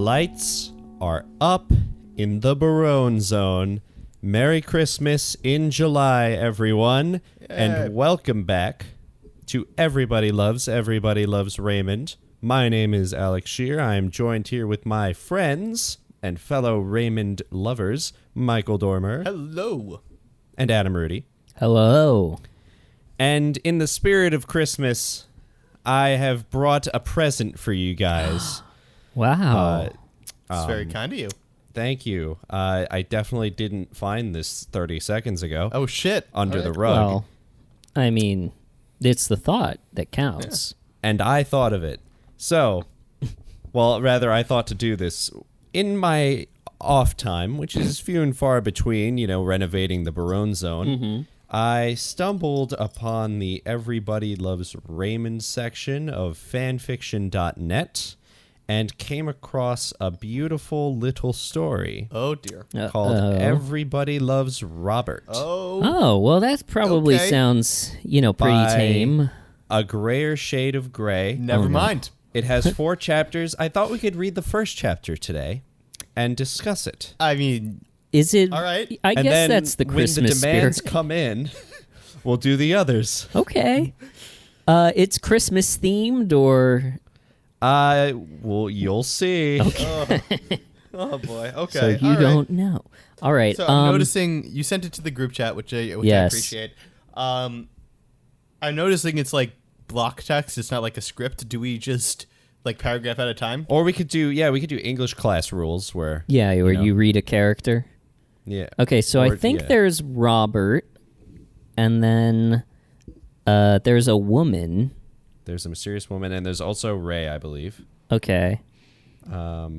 lights are up in the Barone Zone. Merry Christmas in July, everyone, and welcome back to Everybody Loves Raymond. My name is Alex Shear. I am joined here with my friends and fellow Raymond lovers, Michael Dormer. Hello. And Adam Rudy. Hello. And in the spirit of Christmas, I have brought a present for you guys. Wow. It's very kind of you. Thank you. I definitely didn't find this 30 seconds ago. Oh, shit. Under the rug. Well, I mean, it's the thought that counts. Yeah. And I thought of it. So, well, rather, I thought to do this in my off time, which is few and far between, renovating the Barone Zone. Mm-hmm. I stumbled upon the Everybody Loves Raymond section of fanfiction.net and came across a beautiful little story. Oh, dear. Called Everybody Loves Robert. Oh, well, that probably sounds, pretty tame. A grayer shade of gray. Never mind. It has 4 chapters. I thought we could read the first chapter today and discuss it. I mean, is it? All right. I and guess then that's the Christmas when the demands spirit. come in, we'll do the others. Okay. It's Christmas themed or? Well, you'll see. Okay. Oh boy. Okay. So you don't know. All right. So I'm noticing you sent it to the group chat, which I appreciate. I'm noticing it's like block text. It's not like a script. Do we just like paragraph at a time? Or we could do English class rules where where you read a character. Yeah. Okay, so I think there's Robert, and then there's a woman. There's a mysterious woman, and there's also Ray, I believe. Okay. Or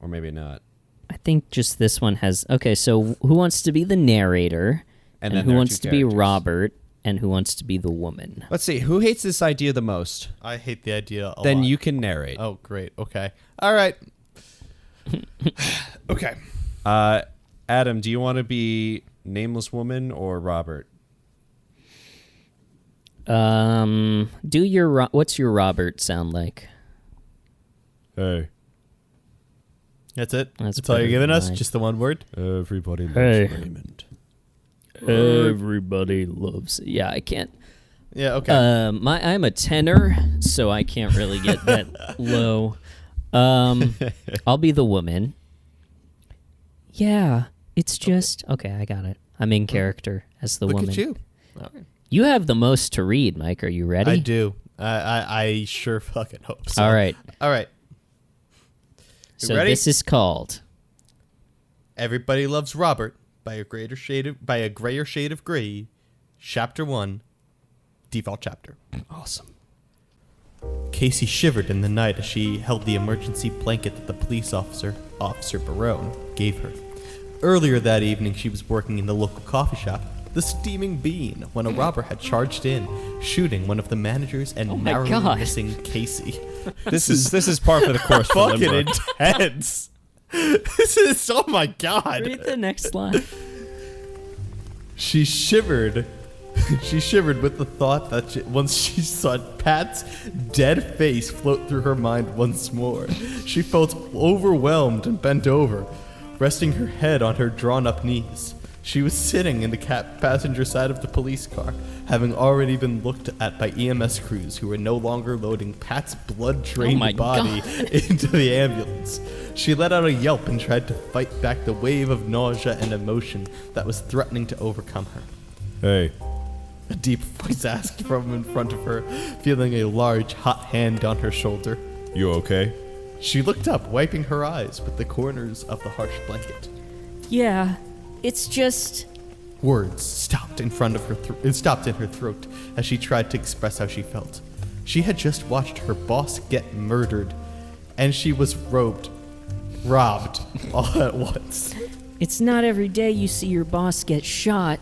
maybe not. I think just this one has. Okay, so who wants to be the narrator, and then who there are wants 2 to be characters. Robert, and who wants to be the woman? Let's see. Who hates this idea the most? I hate the idea a Then lot. you can narrate. Oh, great. Okay. All right. Okay. Adam, do you want to be nameless woman or Robert? What's your Robert sound like? Hey. That's it. That's all you're better giving than us? mine. Just the one word? Everybody loves Hey. Raymond. Everybody loves. Yeah, I can't. Yeah. Okay. I'm a tenor, so I can't really get that low. I'll be the woman. Yeah, it's just okay. I got it. I'm in character as the woman. Look at you. All right. You have the most to read, Mike. Are you ready? I do. I sure fucking hope so. All right. All right. So ready? this is called Everybody Loves Robert by a grayer shade of gray. Chapter 1. Default chapter. Awesome. Casey shivered in the night as she held the emergency blanket that the police officer, Officer Barone, gave her. Earlier that evening, she was working in the local coffee shop, the Steaming Bean, when a robber had charged in, shooting one of the managers and narrowly missing Casey. This is par for the course for Fucking Limber. intense. This is, oh my god. read the next line. She shivered. She shivered with the thought that once she saw Pat's dead face float through her mind once more, she felt overwhelmed and bent over, resting her head on her drawn-up knees. She was sitting in the passenger side of the police car, having already been looked at by EMS crews who were no longer loading Pat's blood-drained body into the ambulance. She let out a yelp and tried to fight back the wave of nausea and emotion that was threatening to overcome her. Hey. A deep voice asked from in front of her, feeling a large, hot hand on her shoulder. You okay? She looked up, wiping her eyes with the corners of the harsh blanket. Yeah, it's just. Words stopped in front of her. Stopped in her throat as she tried to express how she felt. She had just watched her boss get murdered, and she was robbed all at once. It's not every day you see your boss get shot.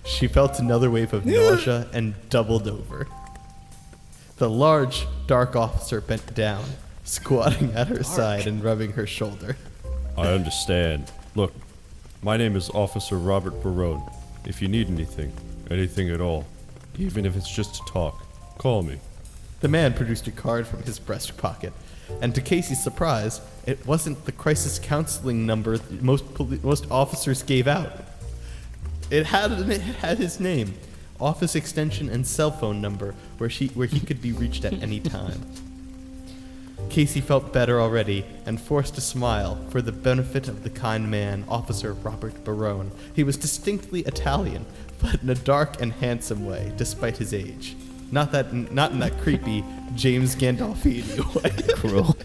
She felt another wave of nausea and doubled over. The large, dark officer bent down, squatting at her side and rubbing her shoulder. I understand. Look, my name is Officer Robert Barone. If you need anything at all, even if it's just to talk, call me. The man produced a card from his breast pocket, and to Casey's surprise, it wasn't the crisis counseling number most officers gave out. It had his name, office extension, and cell phone number where he could be reached at any time. Casey felt better already and forced a smile for the benefit of the kind man, Officer Robert Barone. He was distinctly Italian, but in a dark and handsome way, despite his age. Not in that creepy James Gandolfini way. Cruel.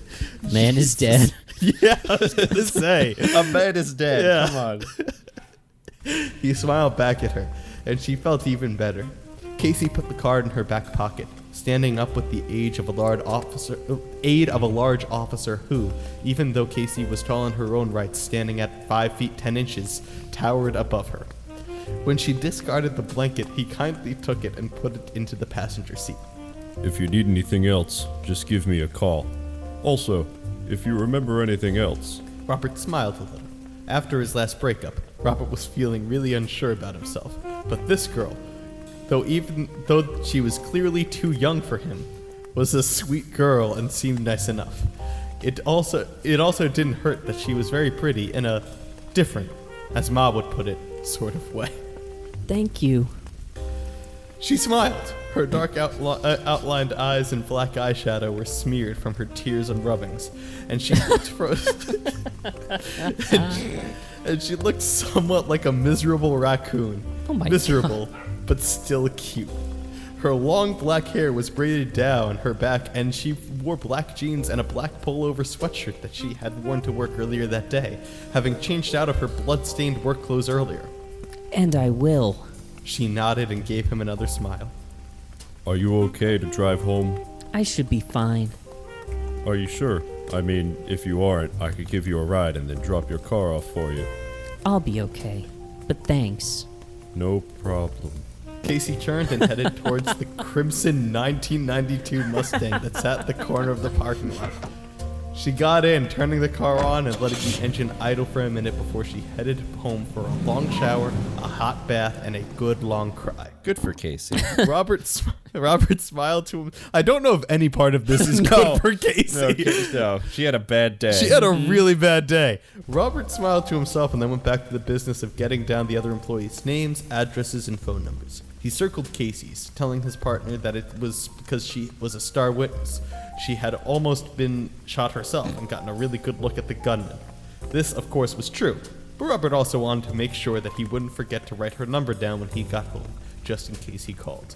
Man is dead. Yeah, I was gonna say. A man is dead. Yeah. Come on. He smiled back at her, and she felt even better. Casey put the card in her back pocket, standing up with the aid of a large officer who, even though Casey was tall in her own right, standing at 5 feet 10 inches, towered above her. When she discarded the blanket, he kindly took it and put it into the passenger seat. If you need anything else, just give me a call. Also, if you remember anything else. Robert smiled a little. After his last breakup, Robert was feeling really unsure about himself. But this girl, though she was clearly too young for him, was a sweet girl and seemed nice enough. It also didn't hurt that she was very pretty in a different, as Ma would put it, sort of way. Thank you. She smiled. Her dark outlined eyes and black eyeshadow were smeared from her tears and rubbings, and she looked and she looked somewhat like a miserable raccoon. Oh my Miserable, but still cute. Her long black hair was braided down her back, and she wore black jeans and a black pullover sweatshirt that she had worn to work earlier that day, having changed out of her blood-stained work clothes earlier. And I will. She nodded and gave him another smile. Are you okay to drive home? I should be fine. Are you sure? I mean, if you aren't, I could give you a ride and then drop your car off for you. I'll be okay. But thanks. No problem. Casey turned and headed towards the crimson 1992 Mustang that sat at the corner of the parking lot. She got in, turning the car on and letting the engine idle for a minute before she headed home for a long shower, a hot bath, and a good long cry. Good for Casey. Robert smiled to him. I don't know if any part of this is good for Casey. No, she had a bad day. She had a really bad day. Robert smiled to himself and then went back to the business of getting down the other employees' names, addresses, and phone numbers. He circled Casey's, telling his partner that it was because she was a star witness. She had almost been shot herself and gotten a really good look at the gunman. This, of course, was true, but Robert also wanted to make sure that he wouldn't forget to write her number down when he got home, just in case he called.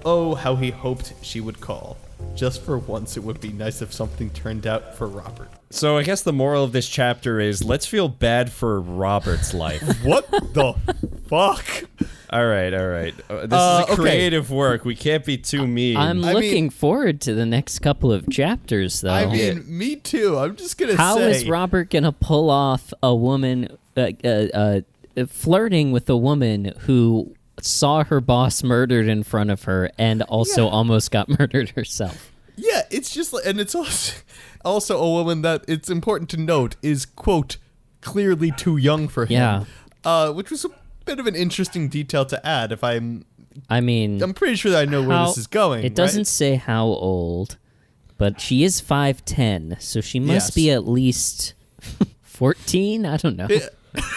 Oh, how he hoped she would call. Just for once, it would be nice if something turned out for Robert. So I guess the moral of this chapter is let's feel bad for Robert's life. What the fuck? All right. This is a creative work. We can't be too mean. I'm looking forward to the next couple of chapters, though. I mean, me too. I'm just going to say. How is Robert going to pull off a woman flirting with a woman who saw her boss murdered in front of her and also almost got murdered herself? Yeah, it's just like, and it's also a woman that it's important to note is, quote, clearly too young for him. Yeah. Which was a bit of an interesting detail to add. I'm pretty sure that I know where this is going. It doesn't say how old, but she is 5'10", so she must be at least 14. I don't know.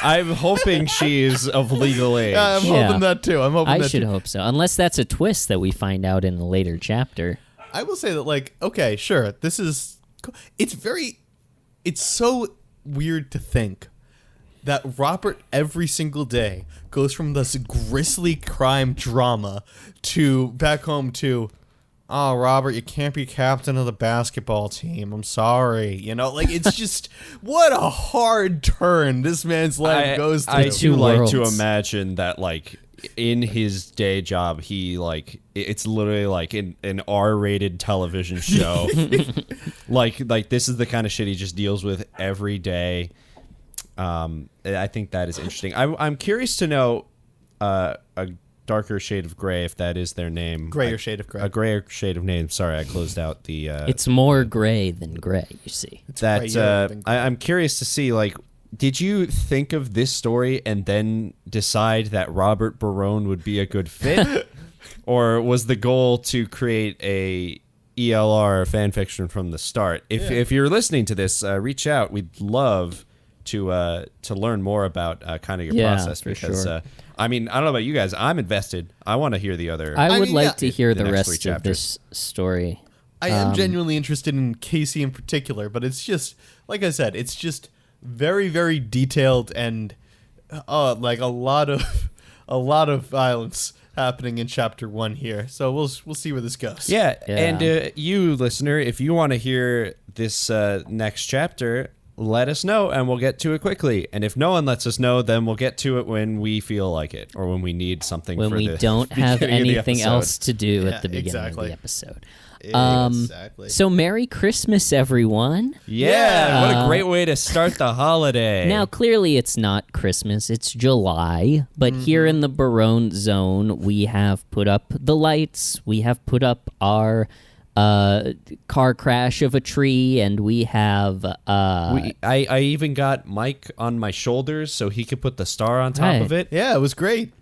I'm hoping she is of legal age. Yeah, I'm hoping that too. I should hope so, unless that's a twist that we find out in a later chapter. I will say that, like, okay, sure, this is. It's so weird to think that Robert every single day goes from this grisly crime drama to back home to, oh, Robert, you can't be captain of the basketball team. I'm sorry. You know, like, it's just, what a hard turn this man's life goes through. I do like to imagine that, like, in his day job, he, like, it's literally like an R-rated television show. like this is the kind of shit he just deals with every day. I think that is interesting. I'm curious to know a darker shade of gray, if that is their name. Grayer shade of gray. A grayer shade of name. Sorry, I closed out the... it's more gray than gray, you see. I'm curious to see, like, did you think of this story and then decide that Robert Barone would be a good fit? Or was the goal to create a ELR fan fiction from the start. If you're listening to this, reach out. We'd love to learn more about kind of your process, for because sure. I mean, I don't know about you guys. I'm invested. I want to hear the other. I would like to hear the the next three rest of chapters. this story. I am genuinely interested in Casey in particular, but it's just, like I said, it's just very, very detailed and like a lot of violence happening in chapter 1 here. So we'll see where this goes. Yeah, Yeah. and you, listener, if you want to hear this next chapter, let us know, and we'll get to it quickly. And if no one lets us know, then we'll get to it when we feel like it, or when we need something. When for we the don't have beginning of the anything episode. else to do Yeah, at the beginning exactly. of the episode. Exactly. So Merry Christmas, everyone. Yeah, what a great way to start the holiday. Now, clearly it's not Christmas, it's July, but here in the Barone Zone, we have put up the lights, we have put up our car crash of a tree, and we have... I even got Mike on my shoulders so he could put the star on top Right. of it. Yeah, it was great.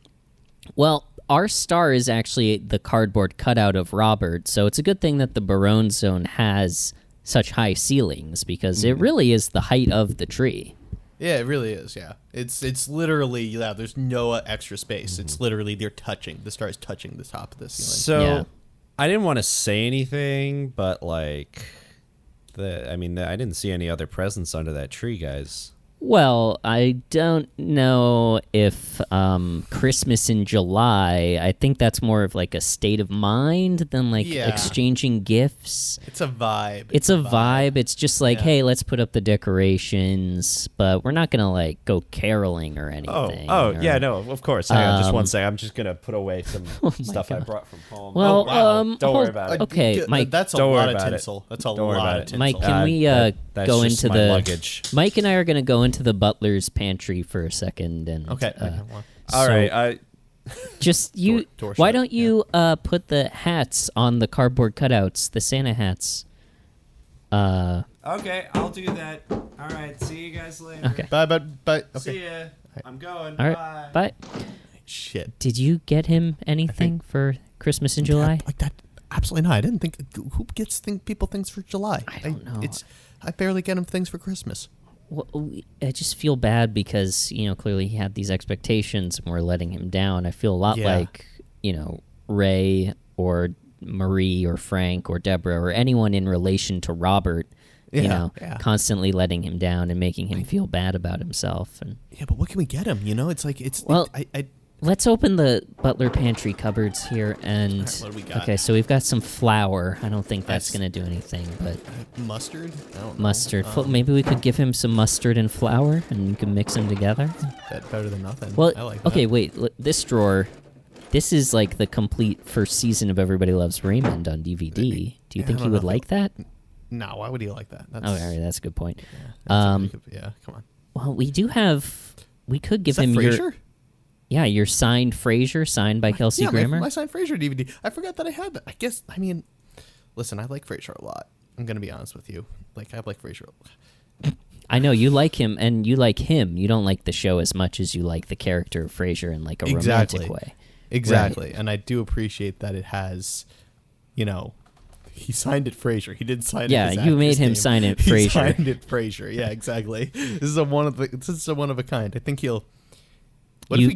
Well, our star is actually the cardboard cutout of Robert, so it's a good thing that the Barone Zone has such high ceilings, because it really is the height of the tree. Yeah, it really is. Yeah, it's literally, yeah. There's no extra space. It's literally the star is touching the top of the ceiling. So Yeah. I didn't want to say anything, but like, I didn't see any other presents under that tree, guys. Well, I don't know if Christmas in July, I think that's more of like a state of mind than like Yeah. exchanging gifts. It's a vibe. It's a vibe. It's just like, Yeah. hey, let's put up the decorations, but we're not going to like go caroling or anything. Yeah, no, of course. Hang on, just one second. I'm just gonna put away some stuff I brought from home. Well, don't worry about it. Okay, Mike. That's a Don't lot worry of about it. tinsel. That's a Don't worry lot about of it. tinsel. Mike, can we that's go just into my the luggage. Mike and I are going to go into the butler's pantry for a second, and Okay. All so right. just you. Door why shut, don't you put the hats on the cardboard cutouts, the Santa hats? Okay, I'll do that. All right. See you guys later. Okay. Bye. Okay. See ya. I'm going. All right. Bye. Shit. Did you get him anything for Christmas in July? Like that? Absolutely not. I didn't think. Who gets people things for July? I don't know. I barely get him things for Christmas. Well, I just feel bad because, clearly he had these expectations and we're letting him down. I feel a lot Yeah. like, Ray or Marie or Frank or Deborah or anyone in relation to Robert, Yeah. constantly letting him down and making him feel bad about himself. And Yeah, but what can we get him? It's like it's. Well- I let's open the butler pantry cupboards here. And what do we got? okay, so we've got some flour. I don't think that's Nice. going to do anything, but mustard. I don't know. mustard. Maybe we could give him some mustard and flour and you can mix them together. That's better than nothing. Well, I like okay, that. wait. This drawer, this is like the complete first season of Everybody Loves Raymond on DVD. Do you Yeah, think I he don't would know. like that? No, why would he like that? That's, Oh, all right, that's a good point. that's yeah, come on. Well, we do have. We could give Is that him Frasier? your signed Frasier, signed by Kelsey Yeah, Grammer. my signed Frasier DVD. I forgot that I had that. Listen, I like Frasier a lot. I'm gonna be honest with you. Like, I like Frasier. I know you like him, and you like him. You don't like the show as much as you like the character of Frasier in like a romantic way. Exactly. And I do appreciate that it has, he signed it Frasier. He didn't sign it. Yeah, his you made actor's him name. sign it He Frasier. signed it Frasier. Yeah, exactly. This is a one of a kind. I think he'll. What if we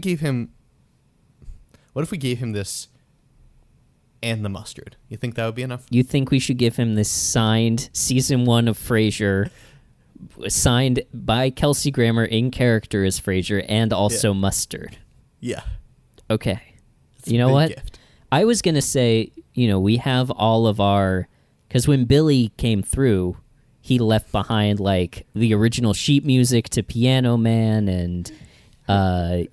gave him this and the mustard? You think that would be enough? You think we should give him this signed season 1 of Frasier, signed by Kelsey Grammer in character as Frasier, and also mustard? Yeah. Okay. It's a You know big what? gift. I was going to say, we have all of our... Because when Billy came through, he left behind, like, the original sheet music to Piano Man, and,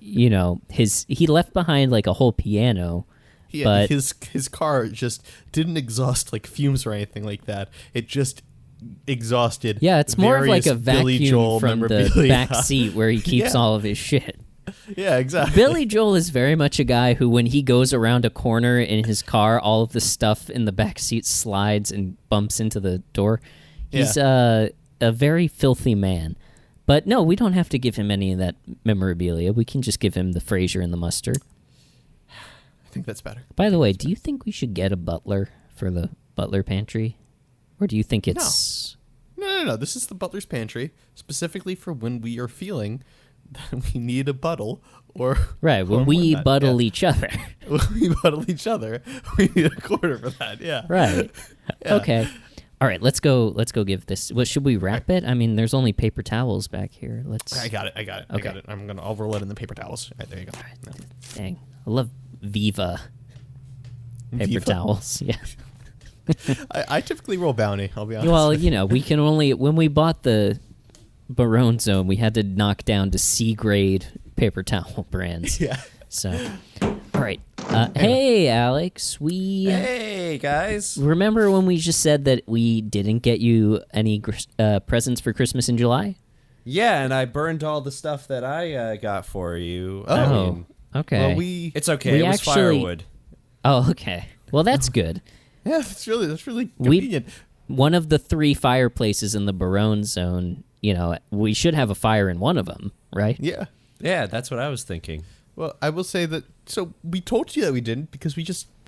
he left behind, like, a whole piano. Yeah, but his car just didn't exhaust, like, fumes or anything like that. It just exhausted. yeah, it's more of like a various Billy vacuum Joel from the memorabilia. back seat where he keeps Yeah. all of his shit. Yeah, exactly. Billy Joel is very much a guy who, when he goes around a corner in his car, all of the stuff in the back seat slides and bumps into the door. He's a very filthy man. But no, we don't have to give him any of that memorabilia. We can just give him the Frasier and the mustard. I think that's better. By the way, do you think we should get a butler for the butler pantry? Or do you think it's... No. This is the butler's pantry, specifically for when we are feeling that we need a buttle or... Right, when we buttle each other. When we buttle each other, we need a quarter for that, yeah. Right. Yeah. Okay. All right, let's go give this... What, should we wrap it? I mean, there's only paper towels back here. Let's... I got it. Okay. I'll roll it in the paper towels. All right, there you go. Dang. I love Viva paper Viva? towels. Yeah. I typically roll bounty, I'll be honest. Well, we can only... When we bought the Barone Zone, we had to knock down to C-grade paper towel brands. Yeah. So, all right. Hey, Alex. Hey, guys. Remember when we just said that we didn't get you any presents for Christmas in July? Yeah, and I burned all the stuff that I got for you. Oh. I mean, Okay. Well, it's okay. We It was actually- firewood. Oh, okay. Well, that's good. Yeah, that's really convenient. One of the 3 fireplaces in the Barone Zone, we should have a fire in one of them, right? Yeah. Yeah, that's what I was thinking. Well, I will say that, so we told you that we didn't because we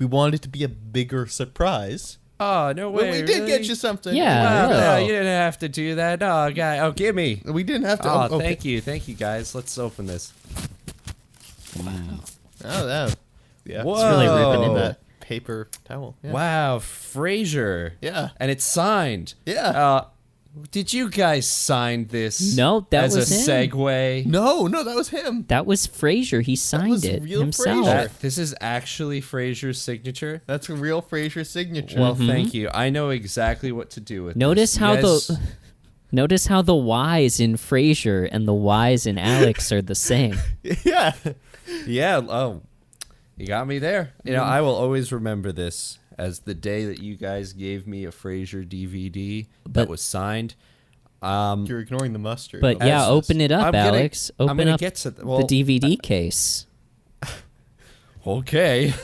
wanted it to be a bigger surprise. Oh, no way. But we did get you something. Yeah. Wow, really. no, you didn't have to do that. No, guy. Oh, give me. We didn't have to. Oh, okay. thank you. Thank you, guys. Let's open this. Oh, that. Yeah. Whoa. It's really ripping in that paper towel. Yeah. Wow, Frasier. Yeah. And it's signed. Yeah. Did you guys sign this? No, that as was a him. segue? No, that was him. That was Frasier. He signed was it real himself. Frasier. This is actually Frasier's signature. That's a real Frasier signature. Well, thank you. I know exactly what to do with Notice this. how You guys- Notice how the Y's in Frasier and the Y's in Alex are the same. yeah. Yeah. Oh, you got me there. I will always remember this as the day that you guys gave me a Frasier DVD that But- was signed. You're ignoring the mustard. But As- yeah, open it up, I'm gonna- Alex. I'm Open gonna up get to the well, DVD case. Okay.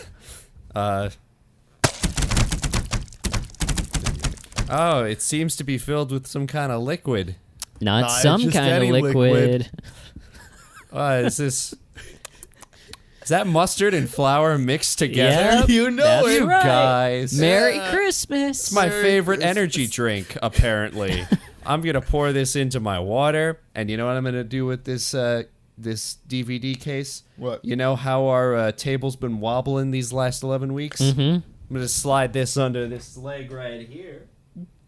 Oh, it seems to be filled with some kind of liquid. Not Nah, it's some just kind of any liquid. Is this? Is that mustard and flour mixed together? Yep, You know that's it. You right. guys. Merry Yeah. Christmas. It's my Merry favorite Christmas. energy drink, apparently. I'm gonna pour this into my water, and you know what I'm gonna do with this this DVD case? What? You know how our table's been wobbling these last 11 weeks? Mm-hmm. I'm gonna slide this under this leg right here,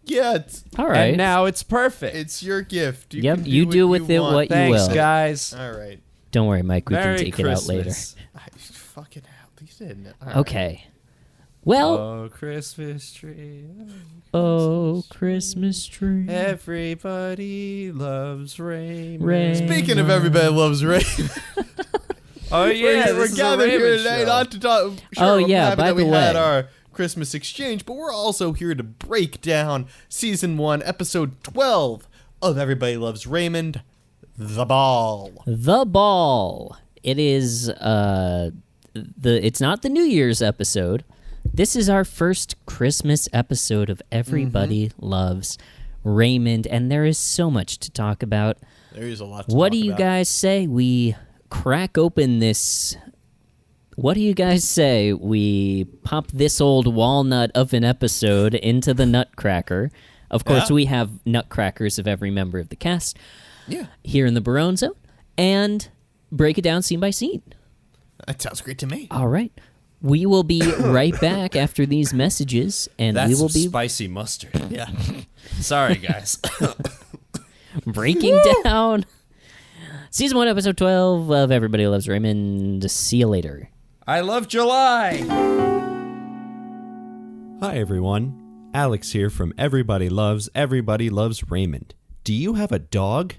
Yeah, it's All right. and now it's perfect. it's your gift. You Yep, can you do with it want. what you Thanks, will. guys. All right. Don't worry, Mike. We Merry can take Christmas. it out later. Fucking hell, you didn't. All right. Okay. Well, Oh, Christmas tree. oh, Christmas tree. Everybody loves Raymond. Raymond. Speaking of Everybody Loves Raymond, Oh yeah, we're this is a gathered here Raymond today show. not to talk. Sure, Oh, I'm yeah, happy by that we the had way. our Christmas exchange, but we're also here to break down season 1, episode 12 of Everybody Loves Raymond, The Ball. The Ball. It is it's not the New Year's episode. This is our first Christmas episode of Everybody Loves Raymond, and there is so much to talk about. There is a lot to What talk do you about. guys say we crack open this? What do you guys say we pop this old walnut of an episode into the nutcracker? Of course, Yeah. we have nutcrackers of every member of the cast Yeah, here in the Barone Zone, and break it down scene by scene. that sounds great to me. All right. We will be right back after these messages, and That's we will be spicy mustard. Yeah. Sorry, guys. breaking down season 1, episode 12 of Everybody Loves Raymond. See you later. I love July. Hi everyone, Alex here from Everybody Loves Raymond. Do you have a dog?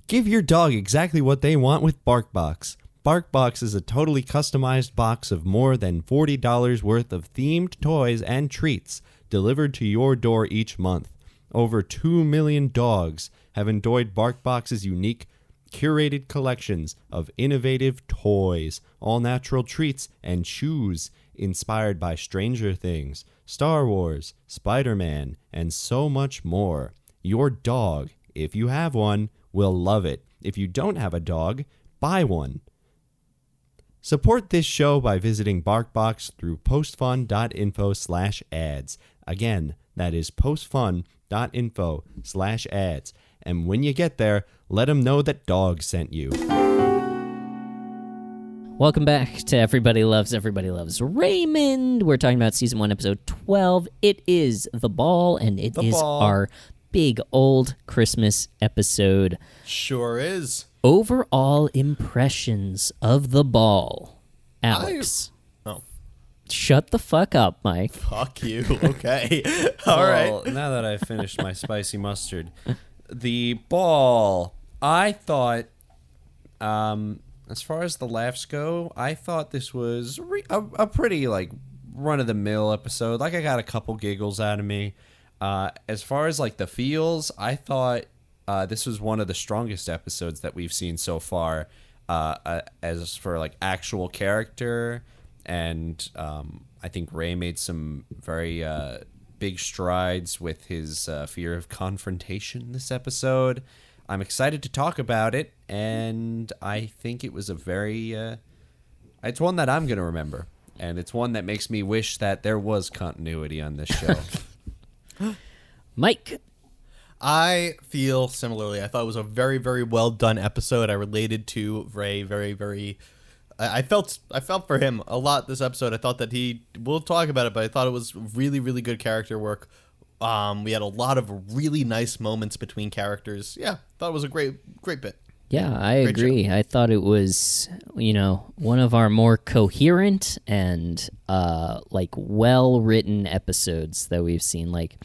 Give your dog exactly what they want with BarkBox. BarkBox is a totally customized box of more than $40 worth of themed toys and treats delivered to your door each month. Over 2 million dogs have enjoyed BarkBox's unique curated collections of innovative toys, all-natural treats, and chews inspired by Stranger Things, Star Wars, Spider-Man, and so much more. Your dog, if you have one, will love it. If you don't have a dog, buy one. Support this show by visiting BarkBox through postfun.info/ads. Again, that is postfun.info/ads. And when you get there, let them know that Dog sent you. Welcome back to Everybody Loves Raymond. We're talking about Season 1, Episode 12. It is The Ball, and it is our big old Christmas episode. Sure is. Overall impressions of The Ball. Alex. Shut the fuck up, Mike. Fuck you. Okay. All right. Well, now that I've finished my spicy mustard, The Ball, I thought, as far as the laughs go, I thought this was a pretty, like, run-of-the-mill episode. Like, I got a couple giggles out of me. As far as, like, the feels, I thought this was one of the strongest episodes that we've seen so far, as for, like, actual character. And I think Ray made some very big strides with his fear of confrontation this episode. I'm excited to talk about it, and I think it was a very... it's one that I'm going to remember, and it's one that makes me wish that there was continuity on this show. Mike. I feel similarly. I thought it was a very, very well done episode. I related to Ray very, very... I felt for him a lot this episode. I thought that we'll talk about it, but I thought it was really, really good character work. We had a lot of really nice moments between characters. Yeah, thought it was a great bit. Yeah, I agree. I thought it was, one of our more coherent and like well-written episodes that we've seen. Like,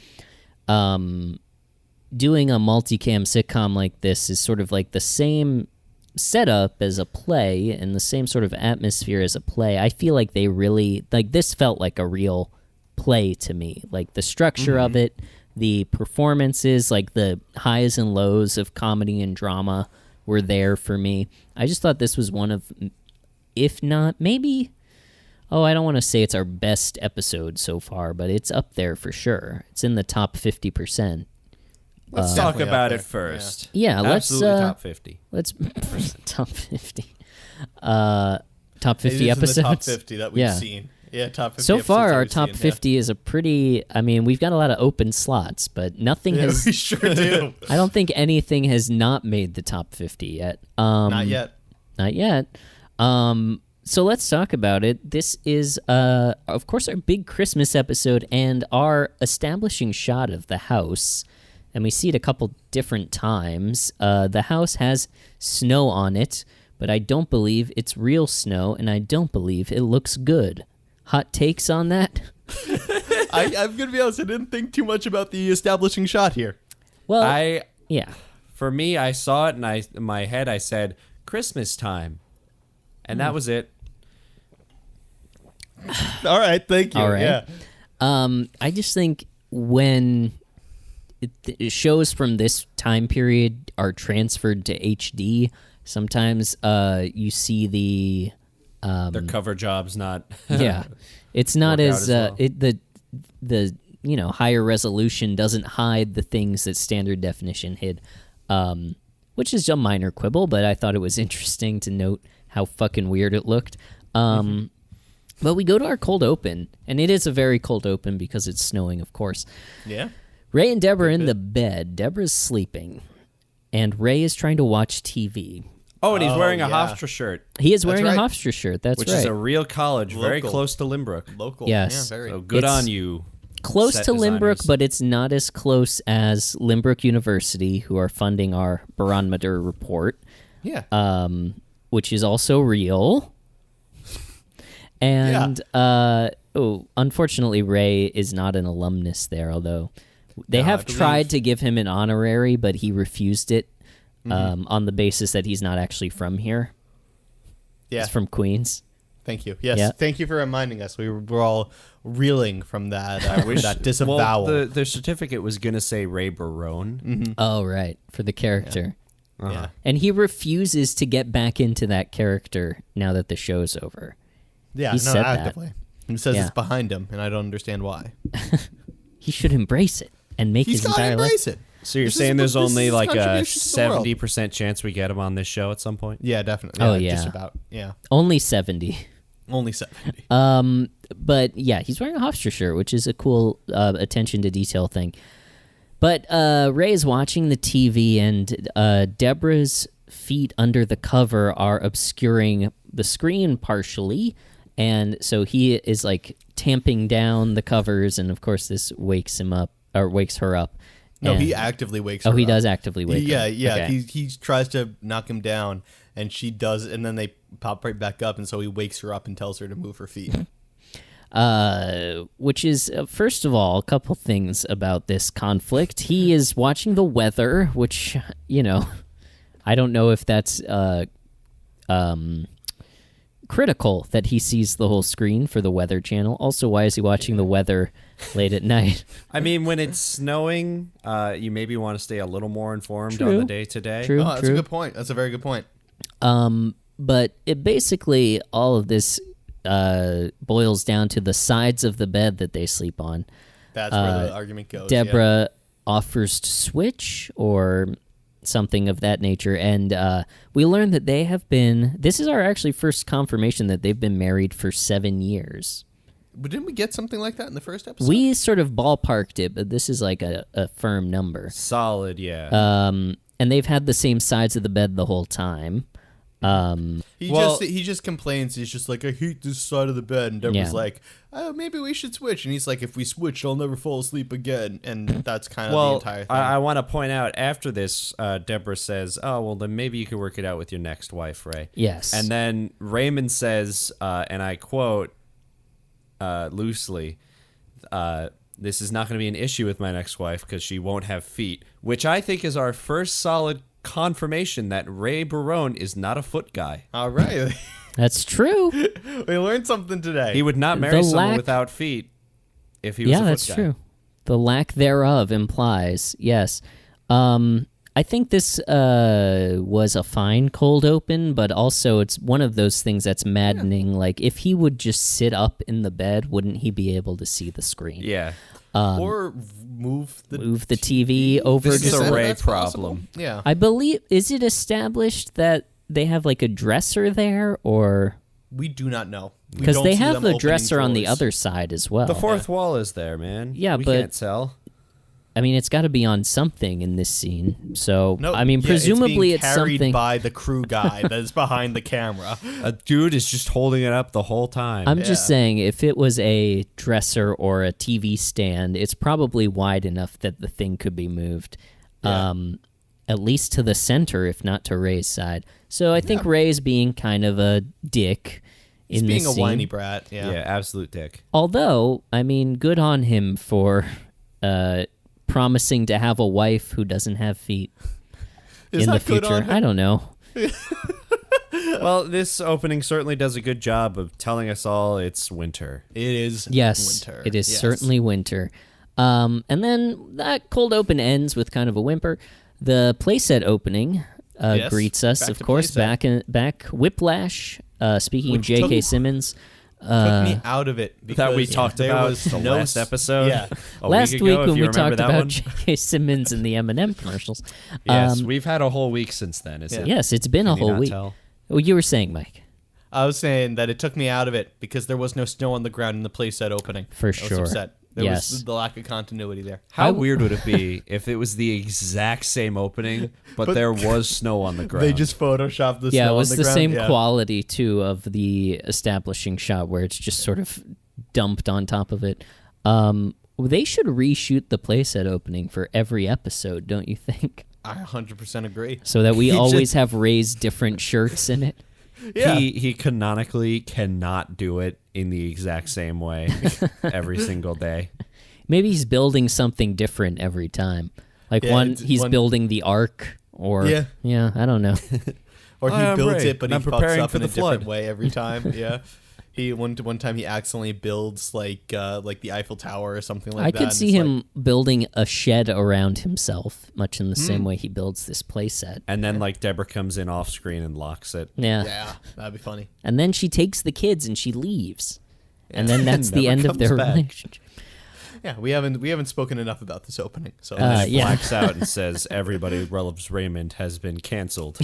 doing a multicam sitcom like this is sort of like the same setup as a play and the same sort of atmosphere as a play. I feel like they really, like, this felt like a real play to me. Like, the structure of it, the performances, like the highs and lows of comedy and drama were there for me. I just thought this was one of, if not maybe, I don't want to say it's our best episode so far, but it's up there for sure. It's in the top 50%. Let's talk about it first. Yeah, Absolutely let's top 50. Let's top 50. Top 50 episodes. The top 50 that we've seen. Yeah, top 50. So far, episodes our that top we've seen, 50 is a pretty. I mean, we've got a lot of open slots, but nothing has. We sure do. I don't think anything has not made the top 50 yet. Not yet. Not yet. So let's talk about it. This is, of course, our big Christmas episode and our establishing shot of the house. And we see it a couple different times. The house has snow on it, but I don't believe it's real snow, and I don't believe it looks good. Hot takes on that? I'm going to be honest, I didn't think too much about the establishing shot here. Well, yeah. For me, I saw it, and in my head I said, Christmas time. And that was it. All right, thank you. All right. Yeah. I just think when shows from this time period are transferred to HD, sometimes you see the Their cover job's not it's not work out as well. the higher resolution doesn't hide the things that standard definition hid, which is a minor quibble, but I thought it was interesting to note how fucking weird it looked. But we go to our cold open, and it is a very cold open because it's snowing, of course. Yeah. Ray and Deborah are in the bed. Deborah's sleeping, and Ray is trying to watch TV. Oh, and he's wearing a yeah. Hofstra shirt, He is wearing right. a Hofstra shirt. That's which right. is a real college, very Local. close to Limbrook. Local. Yes. Yeah, very. So good It's on you. Close set to Limbrook, designers. but it's not as close as Limbrook University, who are funding our barometer report, Yeah. which is also real. And unfortunately, Ray is not an alumnus there, although they have tried to give him an honorary, but he refused it on the basis that he's not actually from here. Yeah. He's from Queens. Thank you. Yes. Yeah. Thank you for reminding us. We're all reeling from that. That disavowal. Well, the certificate was going to say Ray Barone. Oh, right, for the character. Yeah. And he refuses to get back into that character now that the show's over. Yeah. He no, said that. actively. He says Yeah. it's behind him, and I don't understand why. He should embrace it and make He's his got to entire life. embrace it. So you're This is saying the- there's this only is like a contributions to the world. 70% chance we get him on this show at some point? Yeah, definitely. Oh, Just yeah. about. Yeah. Only 70. Only 70. But yeah, he's wearing a Hofstra shirt, which is a cool attention to detail thing. But Ray is watching the TV, and Deborah's feet under the cover are obscuring the screen partially, and so he is like tamping down the covers, and of course this wakes her up. No, And- he actively wakes her Oh, he up. does actively wake Yeah, her. yeah. Okay. He tries to knock him down, and she does, and then they pop right back up, and so he wakes her up and tells her to move her feet. Which is, first of all, a couple things about this conflict. He is watching the weather, which, I don't know if that's critical that he sees the whole screen for the Weather Channel. Also, why is he watching the weather late at night? I mean, when it's snowing, you maybe want to stay a little more informed True. on the day-to-day. True, Oh, that's true. a good point. That's a very good point. But it basically, all of this boils down to the sides of the bed that they sleep on. That's where the argument goes. Deborah offers to switch or something of that nature, and we learn that they have been, this is our actually first confirmation that they've been married for 7 years. But didn't we get something like that in the first episode? We sort of ballparked it, but this is like a firm number. Solid, yeah. And they've had the same sides of the bed the whole time. He just complains. He's just like, I hate this side of the bed. And Deborah's Yeah. like, oh, maybe we should switch. And he's like, if we switch, I'll never fall asleep again. And that's kind of the Well, entire thing. I want to point out after this, Deborah says, oh, well, then maybe you could work it out with your next wife, Ray. Yes. And then Raymond says, and I quote loosely, this is not going to be an issue with my next wife because she won't have feet, which I think is our first solid confirmation that Ray Barone is not a foot guy. All right. That's true. We learned something today. He would not marry The someone lack- without feet if he was a foot that's guy. true. The lack thereof implies, yes. I think this was a fine cold open, but also it's one of those things that's maddening. Like, if he would just sit up in the bed, wouldn't he be able to see the screen? Yeah. or move the TV over This to is a the Ray That's possible. problem. Yeah. I believe, is it established that they have like a dresser there, or We do not know. We because don't they see have them the opening dresser on the drawers. other side as well. The fourth wall is there, man. Yeah, we but- can't tell. I mean, it's got to be on something in this scene. So No, I mean, yeah, presumably it's it's being carried something. by the crew guy that is behind the camera. A dude is just holding it up the whole time. I'm just Yeah. saying, if it was a dresser or a TV stand, it's probably wide enough that the thing could be moved, at least to the center, if not to Ray's side. So I think Ray's being kind of a dick He's in being this a scene. whiny brat. yeah, Yeah. absolute dick. Although, I mean, good on him for promising to have a wife who doesn't have feet Is in the that good future. on him? I don't know. Well, this opening certainly does a good job of telling us all it's winter. It is Yes, winter. it is Yes. certainly winter. And then that cold open ends with kind of a whimper. The playset opening Yes, greets us, back of to course, playset. back Whiplash. Speaking Which of J.K. took- Simmons, Took me out of it because That we talked there about was the no last episode. Yeah. a last week week ago, if when you we remember talked that about one. J.K. Simmons and the M&M commercials. Yes, we've had a whole week since then. Is Yeah. it? Yes, it's been a Can you whole not week. tell? Well, you were saying, Mike. I was saying that it took me out of it because there was no snow on the ground in the playset opening. For I was sure. upset. There Yes. was the lack of continuity there. How weird would it be if it was the exact same opening, but there was snow on the ground? They just photoshopped the Yeah, snow it was on the the ground. same Yeah. quality, too, of the establishing shot where it's just sort of dumped on top of it. They should reshoot the playset opening for every episode, don't you think? I 100% agree. So that we He always just- have Ray's different shirts in it. Yeah. He canonically cannot do it in the exact same way every single day. Maybe he's building something different every time. Like Yeah, one, it's he's one- building the ark, or Yeah. I don't know. Or he I'm builds Ray, it, but and he I'm fucks preparing up for in a the different flood. way every time. Yeah. He one time he accidentally builds like the Eiffel Tower or something like I that. could and see it's him building a shed around himself, much in the same way he builds this playset. And then like Deborah comes in off screen and locks it. Yeah. like, yeah, that'd be funny. And then she takes the kids and she leaves. And then that's the Never end of comes their back. relationship. Yeah, we haven't spoken enough about this opening. So And then it yeah. blacks out and says, "Everybody Loves Raymond" has been canceled.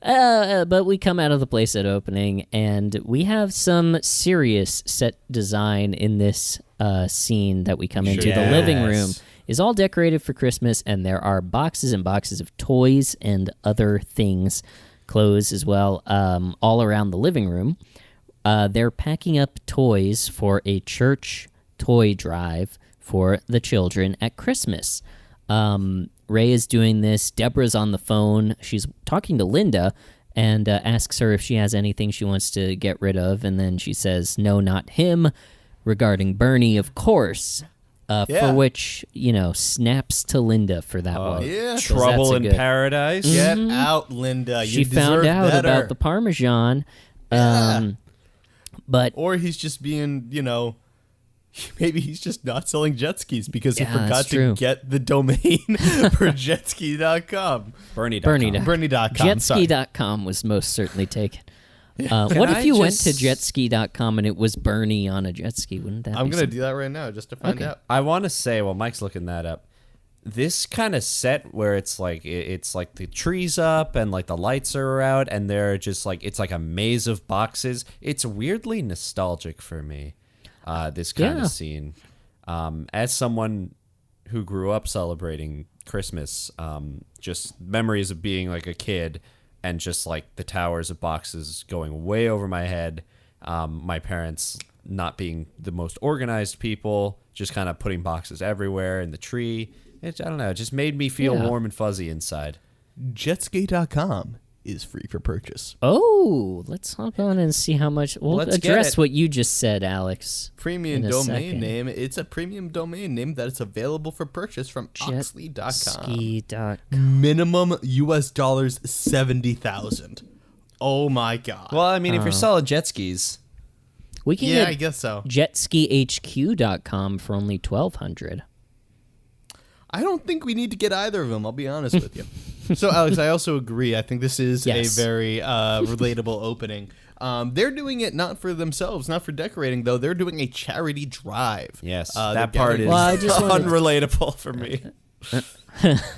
But we come out of the playset opening, and we have some serious set design in this scene that we come into. The living room is all decorated for Christmas, and there are boxes and boxes of toys and other things, clothes as well, all around the living room. They're packing up toys for a church toy drive for the children at Christmas. Ray is doing this. Deborah's on the phone. She's talking to Linda and asks her if she has anything she wants to get rid of. And then she says, no, not him, regarding Bernie, of course. For which, snaps to Linda for that one. yeah. 'Cause Trouble that's a in good- Paradise. Get out, Linda. She You found deserve out better. about the Parmesan. But Or he's just being, maybe he's just not selling jet skis because he Yeah, forgot that's to true. get the domain for jetski.com. Bernie.com. Bernie.com. Jetski.com was most certainly taken. What if you went to jetski.com and it was Bernie on a jet ski? Wouldn't that I'm be going to something? do that right now just to find out. I want to say, while Mike's looking that up, this kind of set where it's like the trees up and like the lights are out and they're just like it's like a maze of boxes. It's weirdly nostalgic for me. This kind Yeah. of scene. As someone who grew up celebrating Christmas, just memories of being like a kid and just like the towers of boxes going way over my head. My parents not being the most organized people, just kind of putting boxes everywhere in the tree. I don't know. It just made me feel warm and fuzzy inside. Jetski.com is free for purchase. Oh, let's hop on and see how much. We'll Let's get address it. what you just said, Alex. Premium in a domain second. name. It's a premium domain name that is available for purchase from Oxley.com. Ski.com. Minimum US dollars 70,000. Oh my god. Well, I mean, if you're selling jet skis, We can yeah, I get guess so. jetskihq.com for only $1,200. I don't think we need to get either of them. I'll be honest with you. So, Alex, I also agree. I think this is Yes. a very relatable opening. They're doing it not for themselves, not for decorating, though. They're doing a charity drive. yes, They're that part getting- is Well, I just wanted- unrelatable for me.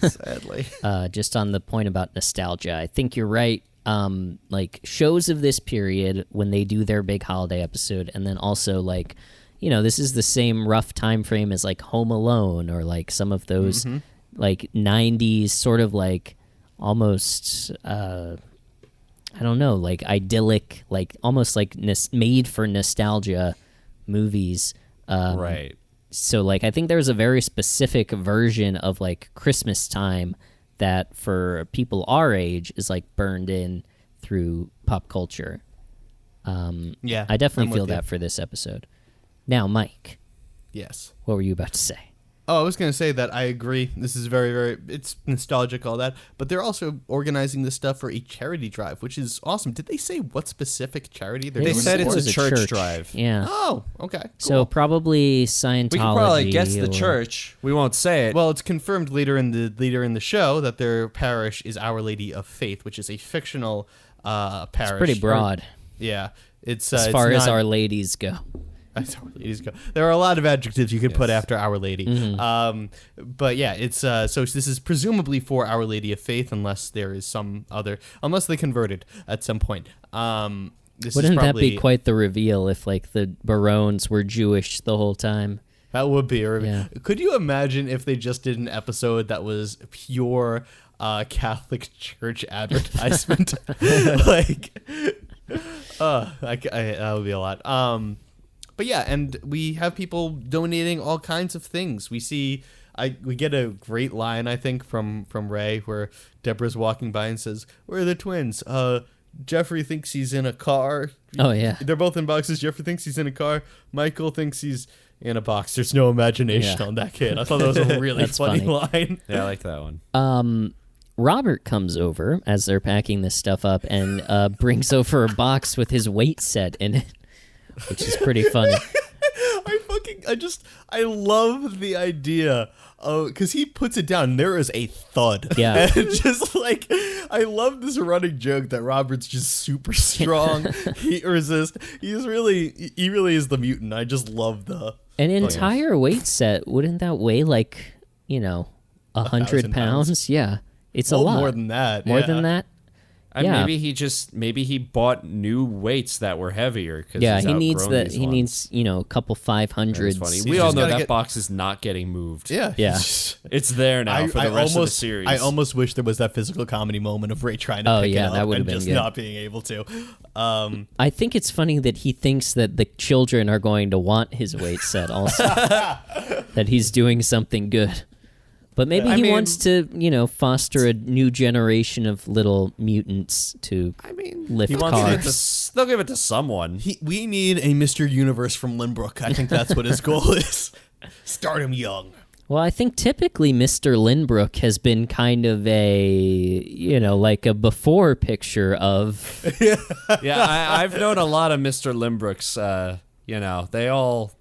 Sadly. Just on the point about nostalgia, I think you're right. Like shows of this period when they do their big holiday episode, and then also like, this is the same rough time frame as like Home Alone or like some of those like 90s sort of like almost I don't know, like idyllic, like almost like made for nostalgia movies. Right. So like I think there's a very specific version of like Christmas time that for people our age is like burned in through pop culture. Yeah, I definitely I'm feel with you. that for this episode. Now, Mike, Yes. what were you about to say? Oh, I was going to say that I agree. This is very, very, it's nostalgic, all that. But they're also organizing this stuff for a charity drive, which is awesome. Did they say what specific charity they're They doing? said it it's for? a church drive. Yeah. Oh, okay. Cool. So probably Scientology. We can probably guess the or- church. We won't say it. Well, it's confirmed later in the show that their parish is Our Lady of Faith, which is a fictional parish. It's pretty broad Yeah, it's as it's far as not- our ladies go. As Our Ladies go. There are a lot of adjectives you could put after Our Lady. But yeah, it's so this is presumably for Our Lady of Faith, unless there is unless they converted at some point. This Wouldn't is that probably, be quite the reveal if like the Barones were Jewish the whole time? That would be. Yeah. Could you imagine if they just did an episode that was pure Catholic Church advertisement? Like, that would be a lot. But yeah, and we have people donating all kinds of things. We see, we get a great line, I think, from Ray, where Deborah's walking by and says, "Where are the twins? Jeffrey thinks he's in a car." Oh yeah. They're both in boxes. Jeffrey thinks he's in a car. Michael thinks he's in a box. There's no imagination Yeah. on that kid. I thought that was a really That's funny funny. line. yeah, I like that one. Robert comes over as they're packing this stuff up and brings over a box with his weight set in it, which is pretty funny. I love the idea of, because he puts it down and there is a thud. Yeah. And just like, I love this running joke that Robert's just super strong. He resists. He really is the mutant. I just love the An entire weight set, wouldn't that weigh like, 100 pounds? Yeah. It's a lot. More than that. More than that? Yeah. Maybe he bought new weights that were heavier. Yeah, he needs a couple 500s. Funny. We all know that box is not getting moved. Yeah. Yeah. It's there now for the rest of the series. I almost wish there was that physical comedy moment of Ray trying to pick it up that would have and been just good. not being able to. I think it's funny that he thinks that the children are going to want his weight set also. That he's doing something good. But maybe he wants to, foster a new generation of little mutants to lift cars. They'll give it to someone. We need a Mr. Universe from Lynbrook. I think that's what his goal is. Start him young. Well, I think typically Mr. Lynbrook has been kind of a, like a before picture of... I've known a lot of Mr. Lynbrooks. They all...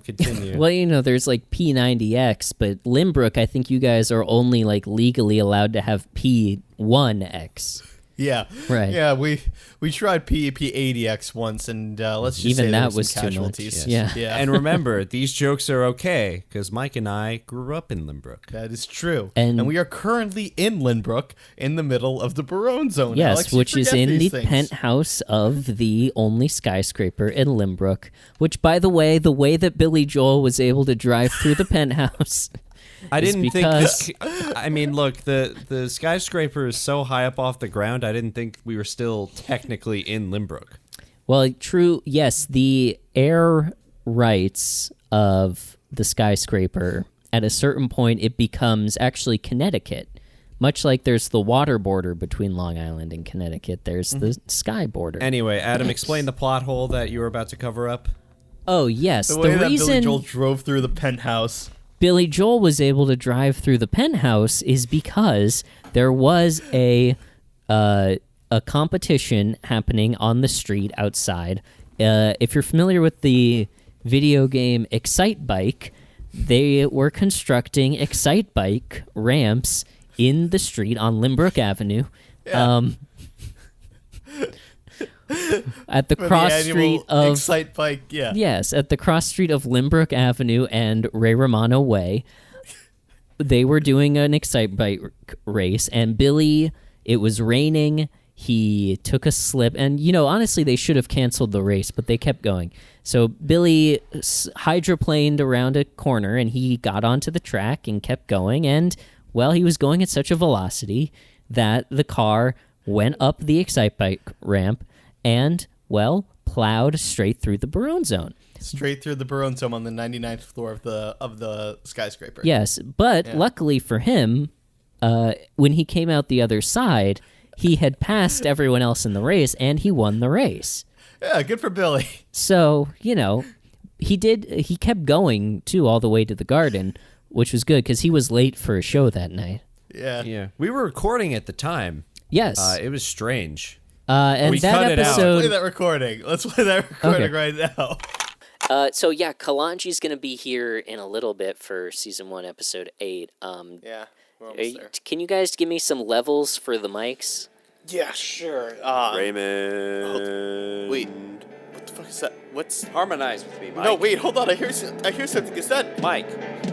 Continue. Well, there's like P90X, but Lynbrook, I think you guys are only like legally allowed to have P1X. Yeah. Right. Yeah, we tried P80X once, and let's just even say that there was some too casualties. much. Yeah. And remember, these jokes are okay because Mike and I grew up in Lynbrook. That is true. And we are currently in Lynbrook, in the middle of the Barone Zone. Yes, Alex, which is in the things. penthouse of the only skyscraper in Lynbrook, which, by the way that Billy Joel was able to drive through the penthouse... I didn't think this. I mean, look, the skyscraper is so high up off the ground. I didn't think we were still technically in Lynbrook. Well, true. Yes, the air rights of the skyscraper, at a certain point, it becomes actually Connecticut. Much like there's the water border between Long Island and Connecticut, there's the sky border. Anyway, Adam, explain the plot hole that you were about to cover up. Oh, yes. The way that reason Billy Joel drove through the penthouse. Billy Joel was able to drive through the penthouse is because there was a competition happening on the street outside. If you're familiar with the video game Excite Bike, they were constructing Excite Bike ramps in the street on Lynbrook Avenue. Yeah. At the cross street of Excite Bike, yeah. Yes, at the cross street of Lynbrook Avenue and Ray Romano Way, they were doing an Excite Bike race, and Billy, it was raining, he took a slip, and, honestly, they should have canceled the race, but they kept going. So Billy hydroplaned around a corner, and he got onto the track and kept going, and, well, he was going at such a velocity that the car went up the Excite Bike ramp, and, well, plowed straight through the Barone Zone. Straight through the Barone Zone on the 99th floor of the skyscraper. Yes, but luckily for him, when he came out the other side, he had passed everyone else in the race, and he won the race. Yeah, good for Billy. So, he kept going, too, all the way to the garden, which was good, because he was late for a show that night. Yeah. We were recording at the time. Yes. It was strange. And we that cut it out. episode... Play that recording. Let's play that recording right now. Kalanji's going to be here in a little bit for Season 1, Episode 8. Yeah, we're almost there. Can you guys give me some levels for the mics? Yeah, sure. Raymond. Wait, what the fuck is that? What's... Harmonize with me, Mike. No, wait, hold on. I hear something. Is that... Mike.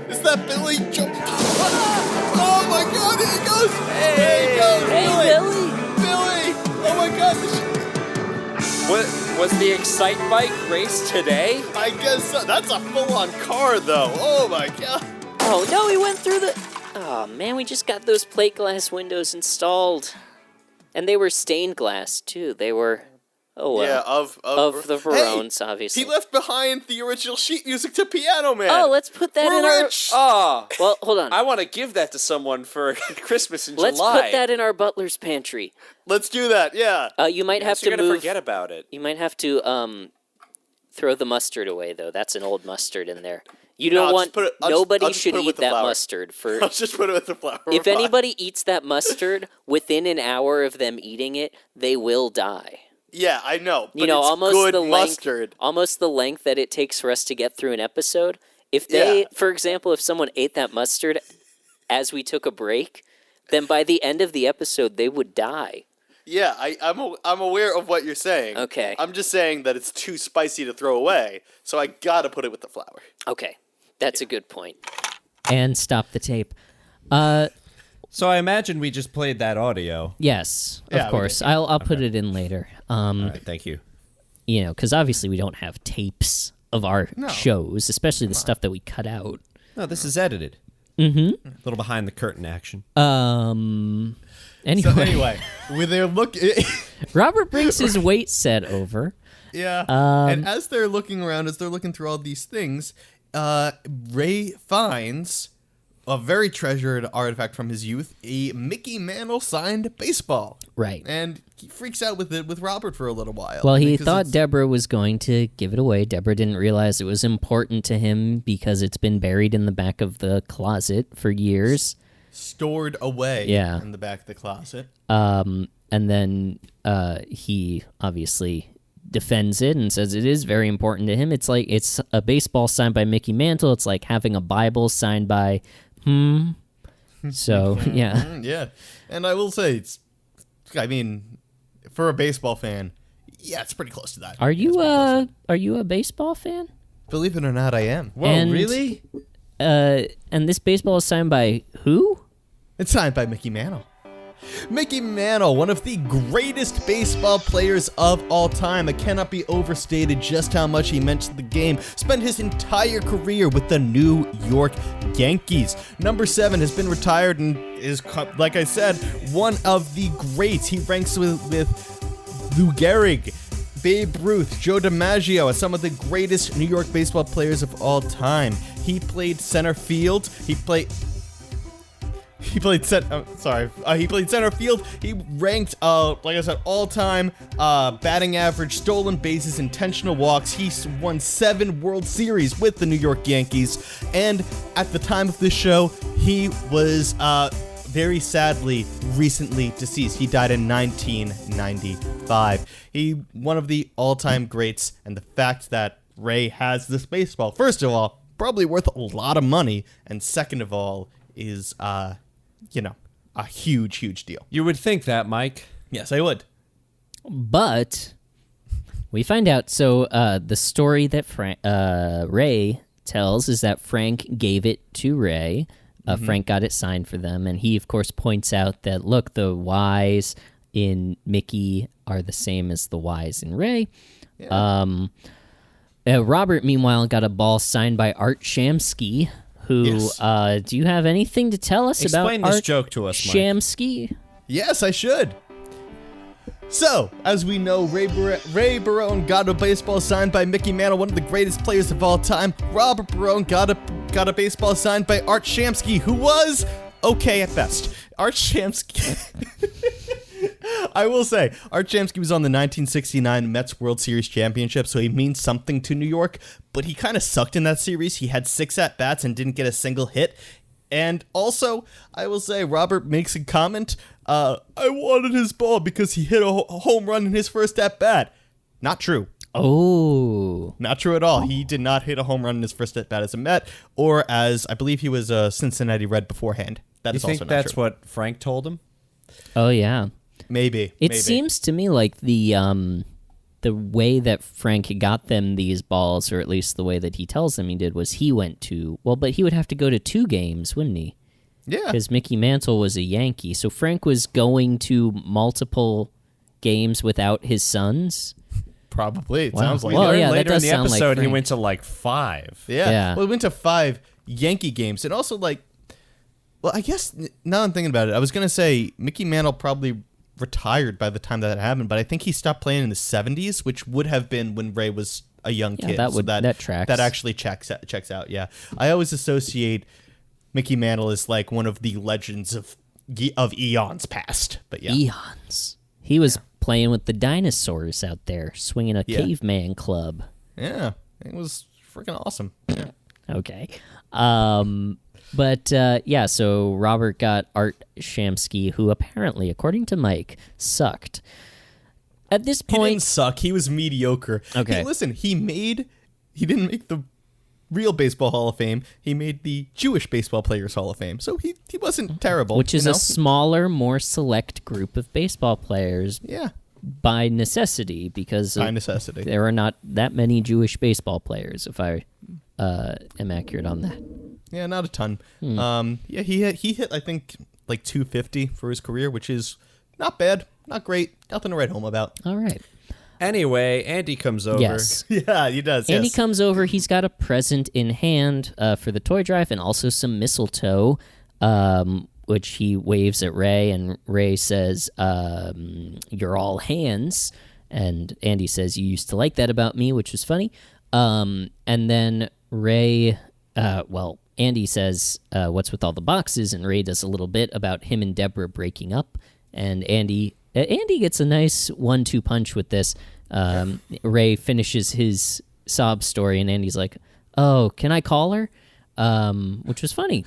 Is that Billy Joel? Oh my god, here he goes! Hey, Billy! Billy! Oh my god, What was the Excite Bike race today? I guess so. That's a full-on car, though. Oh my god. Oh, no, he went through the... Oh, man, we just got those plate glass windows installed. And they were stained glass, too. They were... Oh, well. Yeah, of the Barones, obviously. He left behind the original sheet music to Piano Man. Oh, let's put that in our... Oh, Well, hold on. I want to give that to someone for Christmas in Let's July. put that in our butler's pantry. Let's do that, yeah. You might have to you're gonna move... forget about it. You might have to throw the mustard away, though. That's an old mustard in there. You don't want... Nobody should eat that mustard. I'll just put it with the flour. If anybody eats that mustard, within an hour of them eating it, they will die. Yeah, I know. But It's almost good the mustard. almost the length that it takes for us to get through an episode. If they, for example, if someone ate that mustard as we took a break, then by the end of the episode, they would die. Yeah, I'm aware of what you're saying. Okay. I'm just saying that it's too spicy to throw away, so I gotta put it with the flour. Okay, that's a good point. And stop the tape. So I imagine we just played that audio. Yes, Yeah, of course. I'll put it in later. All right, thank you. You know, because obviously we don't have tapes of our shows, especially the stuff that we cut out. No, this is edited. Mm-hmm. A little behind the curtain action. Anyway, when they're Robert brings his weight set over. Yeah. And as they're looking around, as they're looking through all these things, Ray finds a very treasured artifact from his youth, a Mickey Mantle signed baseball. Right. And he freaks out with it with Robert for a little while. Well, he thought Deborah was going to give it away. Deborah didn't realize it was important to him because it's been buried in the back of the closet for years. Stored away in the back of the closet. And then he obviously defends it and says it is very important to him. It's like it's a baseball signed by Mickey Mantle. It's like having a Bible signed by So, yeah. Yeah. And I will say, for a baseball fan, yeah, it's pretty close to that. Are you a baseball fan? Believe it or not, I am. Whoa, And- really? And this baseball is signed by who? It's signed by Mickey Mantle. Mickey Mantle, one of the greatest baseball players of all time. It cannot be overstated just how much he meant to the game. Spent his entire career with the New York Yankees. Number 7 has been retired and is, like I said, one of the greats. He ranks with Lou Gehrig, Babe Ruth, Joe DiMaggio as some of the greatest New York baseball players of all time. He played center field. He played center field. He ranked, like I said, all-time batting average, stolen bases, intentional walks. He won 7 World Series with the New York Yankees. And at the time of this show, he was very sadly recently deceased. He died in 1995. He one of the all-time greats. And the fact that Ray has this baseball, first of all, probably worth a lot of money. And second of all, is a huge, huge deal. You would think that, Mike. Yes, I would. But we find out, so the story that Ray tells is that Frank gave it to Ray. Frank got it signed for them, and he, of course, points out that, look, the Y's in Mickey are the same as the Y's in Ray. Yeah. Robert, meanwhile, got a ball signed by Art Shamsky, who, Yes. Do you have anything to tell us Explain about this Art joke to us, Mike. Shamsky? Yes, I should. So, as we know, Ray Barone got a baseball signed by Mickey Mantle, one of the greatest players of all time. Robert Barone got a baseball signed by Art Shamsky, who was okay at best. Art Shamsky... I will say, Art Shamsky was on the 1969 Mets World Series championship, so he means something to New York, but he kind of sucked in that series. He had 6 at-bats and didn't get a single hit. And also, I will say, Robert makes a comment, I wanted his ball because he hit a home run in his first at-bat. Not true. Oh. Not true at all. He did not hit a home run in his first at-bat as a Met, or as, I believe he was a Cincinnati Red beforehand. That is also not true. You think that's what Frank told him? Oh, yeah. Maybe. It seems to me like the way that Frank got them these balls, or at least the way that he tells them he did, was he went to, but he would have to go to 2 games, wouldn't he? Yeah. Because Mickey Mantle was a Yankee. So Frank was going to multiple games without his sons. Probably. It Wow. sounds like Well, it. yeah, that later does in the sound like episode, he Frank. went to like 5. Yeah. Well, we went to 5 Yankee games. And also, I guess now I'm thinking about it, I was going to say Mickey Mantle probably retired by the time that happened, but I think he stopped playing in the 70s, which would have been when Ray was a young kid. That tracks. That actually checks out, yeah. I always associate Mickey Mantle as like one of the legends of eons past, but yeah. Eons. He was playing with the dinosaurs out there, swinging a caveman club. Yeah. It was freaking awesome. Yeah. Okay. So Robert got Art Shamsky, who apparently, according to Mike, sucked. At this He point... didn't suck. He was mediocre. Okay. Hey, listen, he didn't make the real baseball Hall of Fame. He made the Jewish baseball players Hall of Fame. So he wasn't terrible. Which is you know? a smaller, more select group of baseball players Yeah. by necessity, because By necessity. there are not that many Jewish baseball players, if I am accurate on that. Yeah, not a ton. Yeah, he hit I think like 250 for his career, which is not bad, not great, nothing to write home about. All right. Anyway, Andy comes over. Yes. Yeah, he does. Andy yes. comes over. He's got a present in hand for the toy drive and also some mistletoe, which he waves at Ray. And Ray says, "You're all hands." And Andy says, "You used to like that about me," which was funny. And then Ray, Andy says, "What's with all the boxes?" And Ray does a little bit about him and Deborah breaking up. And Andy gets a nice 1-2 punch with this. Ray finishes his sob story, and Andy's like, "Oh, can I call her?" Which was funny.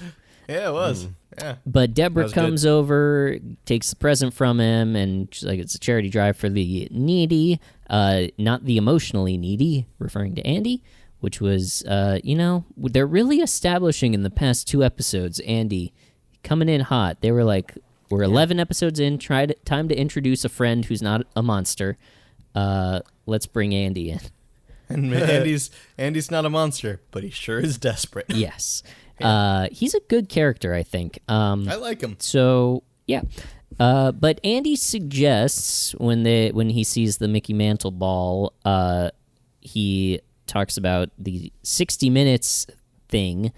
Yeah, it was. Yeah. But Deborah was comes over, takes the present from him, and she's like, "It's a charity drive for the needy, not the emotionally needy," referring to Andy, which was, they're really establishing in the past 2 episodes, Andy coming in hot. They were like, we're 11 episodes in, time to introduce a friend who's not a monster. Let's bring Andy in. And Andy's not a monster, but he sure is desperate. Yes. He's a good character, I think. I like him. So, yeah. But Andy suggests when he sees the Mickey Mantle ball, he talks about the 60 Minutes thing,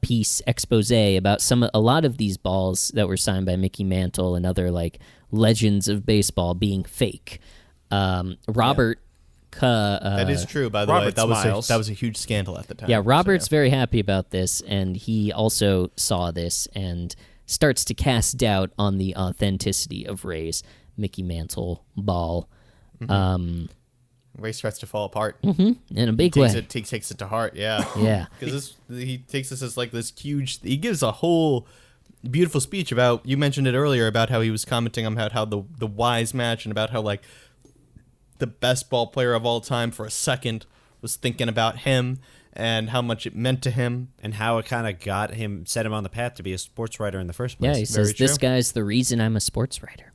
piece expose about a lot of these balls that were signed by Mickey Mantle and other like legends of baseball being fake. Robert. That is true, by the way. Robert That smiles. was a huge scandal at the time. Yeah, Robert's very happy about this, and he also saw this and starts to cast doubt on the authenticity of Ray's Mickey Mantle ball. Ray starts to fall apart. In a big way. Takes it to heart, yeah. Yeah. Because he takes this as like this huge... He gives a whole beautiful speech about... You mentioned it earlier about how he was commenting on how the Wise match and about how like the best ball player of all time for a second was thinking about him and how much it meant to him. And how it kind of set him on the path to be a sports writer in the first place. Yeah, he says, true. this guy's the reason I'm a sports writer.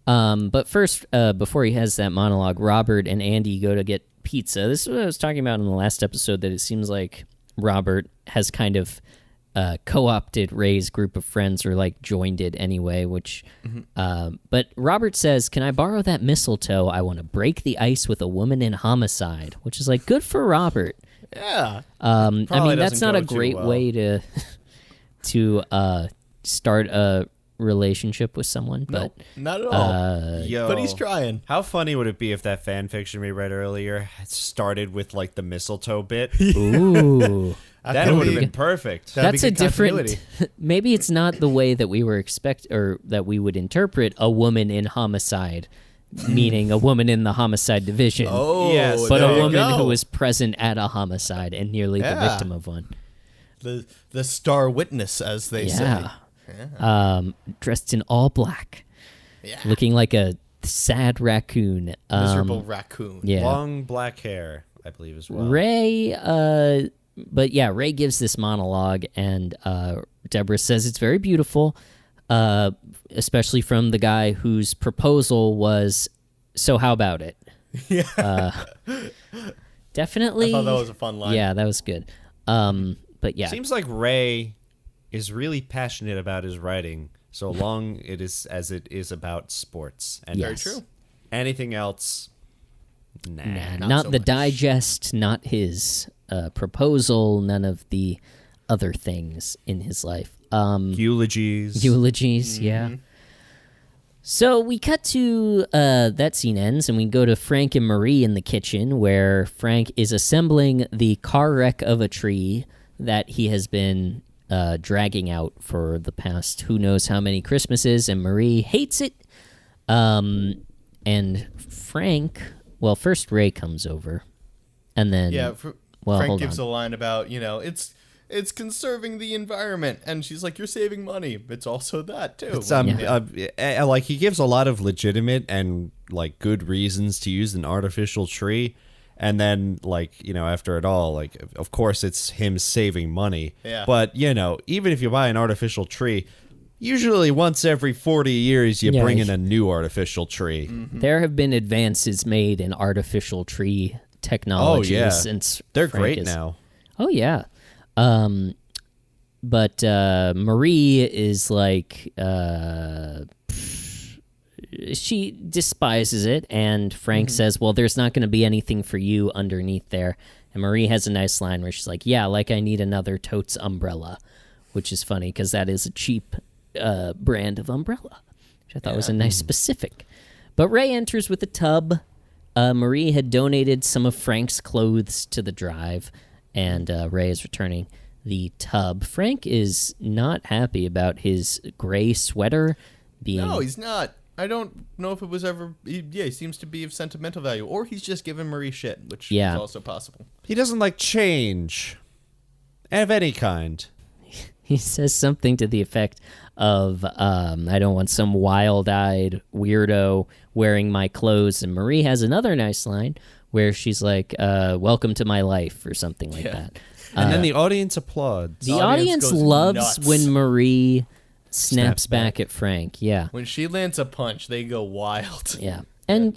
But first, before he has that monologue, Robert and Andy go to get pizza. This is what I was talking about in the last episode, that it seems like Robert has kind of co-opted Ray's group of friends, or like joined it anyway, which but Robert says, "Can I borrow that mistletoe? I want to break the ice with a woman in homicide," which is like good for Robert. Yeah. I mean, that's doesn't not a go too great well. way to start a relationship with someone, but Not at all. Yo. But he's trying. How funny would it be if that fan fiction we read earlier had started with like the mistletoe bit? ooh. That would have been perfect. That'd be That's a good different. continuity. Maybe it's not the way that we were or that we would interpret a woman in homicide, meaning a woman in the homicide division. Oh, Yes, but there a you woman go. who was present at a homicide and nearly the Yeah. victim of one. The star witness, as they say. Yeah. Dressed in all black, Yeah. looking like a sad raccoon. Miserable raccoon. Yeah. Long black hair, I believe, as well. Ray, but yeah, Ray gives this monologue, and Deborah says it's very beautiful, especially from the guy whose proposal was, "So how about it?" Yeah. Definitely. I thought that was a fun line. Yeah, that was good. But yeah, Seems like Ray is really passionate about his writing, so long it is as it is about sports. And Yes. Very true. anything else, nah. not so the much. digest, not his proposal, none of the other things in his life. Eulogies. Eulogies, yeah. So we cut to that scene ends, and we go to Frank and Marie in the kitchen, where Frank is assembling the car wreck of a tree that he has been dragging out for the past who knows how many Christmases, and Marie hates it. And Frank, well, first Ray comes over, and then Yeah. well, Frank hold gives on. a line about, it's conserving the environment, and she's like, "You're saving money." It's also that too. It's, like he gives a lot of legitimate and like good reasons to use an artificial tree, And then, like, after it all, like, of course, it's him saving money. Yeah. But, even if you buy an artificial tree, usually once every 40 years you bring in a new artificial tree. Mm-hmm. There have been advances made in artificial tree technology since They're Frank great is- now. Oh, yeah. But Marie is like... she despises it, and Frank says, well, there's not going to be anything for you underneath there. And Marie has a nice line where she's like, yeah, like I need another totes umbrella, which is funny because that is a cheap brand of umbrella, which I thought was a nice specific. But Ray enters with a tub. Marie had donated some of Frank's clothes to the drive, and Ray is returning the tub. Frank is not happy about his gray sweater being... No, he's not. I don't know if it was ever... he seems to be of sentimental value. Or he's just giving Marie shit, which is also possible. He doesn't like change of any kind. He says something to the effect of, I don't want some wild-eyed weirdo wearing my clothes. And Marie has another nice line where she's like, welcome to my life, or something like that. And then the audience applauds. The audience goes loves nuts. when Marie snaps back at Frank. Yeah. When she lands a punch, they go wild. Yeah. And,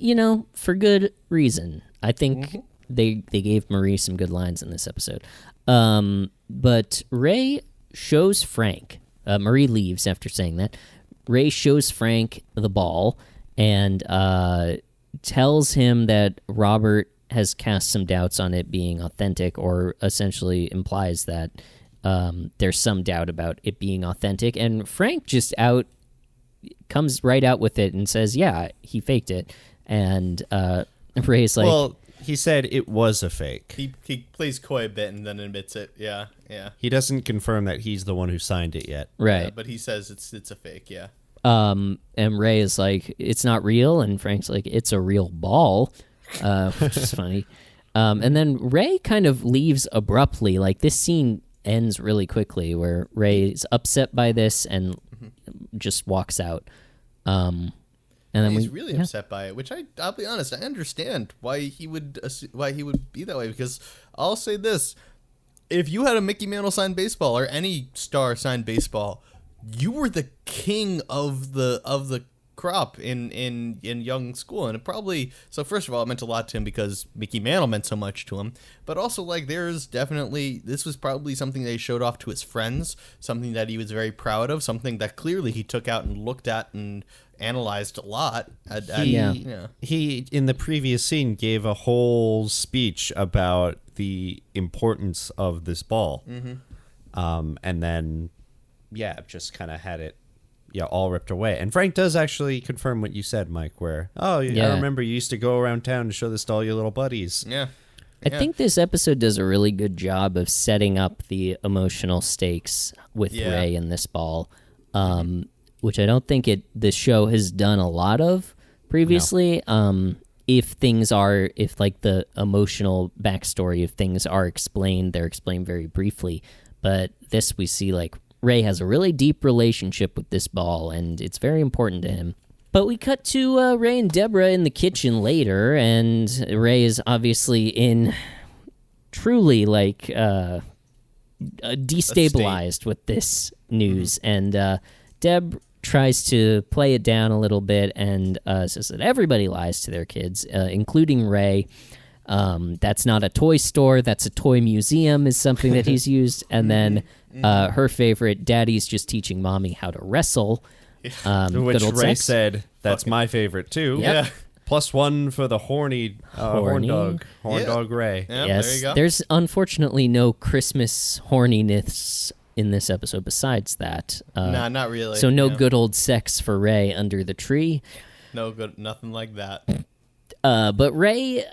for good reason. I think they gave Marie some good lines in this episode. But Ray shows Frank. Marie leaves after saying that. Ray shows Frank the ball and tells him that Robert has cast some doubts on it being authentic, or essentially implies that there's some doubt about it being authentic. And Frank just comes right out with it and says, yeah, he faked it. And Ray's like... Well, he said it was a fake. He plays coy a bit and then admits it. Yeah. He doesn't confirm that he's the one who signed it yet. Right. Yeah, but he says it's a fake, yeah. And Ray is like, it's not real. And Frank's like, it's a real ball, which is funny. And then Ray kind of leaves abruptly. Like, this scene ends really quickly where Ray's upset by this and just walks out. And then He's really upset by it, which I'll be honest, I understand why he would be that way, because I'll say this. If you had a Mickey Mantle signed baseball or any star signed baseball, you were the king of the crop in young school. And it probably, so first of all, it meant a lot to him because Mickey Mantle meant so much to him, but also, like, this was probably something they showed off to his friends, something that he was very proud of, something that clearly he took out and looked at and analyzed a lot. He, in the previous scene, gave a whole speech about the importance of this ball. And then, just kind of had it all ripped away. And Frank does actually confirm what you said, Mike, where, I remember you used to go around town to show this to all your little buddies. Yeah. I think this episode does a really good job of setting up the emotional stakes with Ray and this ball, which I don't think the show has done a lot of previously. No. If the emotional backstory of things are explained, they're explained very briefly. But this, we see, like, Ray has a really deep relationship with this ball, and it's very important to him. But we cut to Ray and Deborah in the kitchen later, and Ray is obviously truly, like, destabilized with this news. And Deb tries to play it down a little bit and says that everybody lies to their kids, including Ray. That's not a toy store, that's a toy museum is something that he's used. And then her favorite, Daddy's just teaching Mommy how to wrestle. Which Ray said, that's my favorite too. Yeah. +1 for the horny horn dog Ray. Yeah, Yes, there you go. there's unfortunately no Christmas horniness in this episode besides that. Nah, not really. So no good old sex for Ray under the tree. No good, nothing like that. But Ray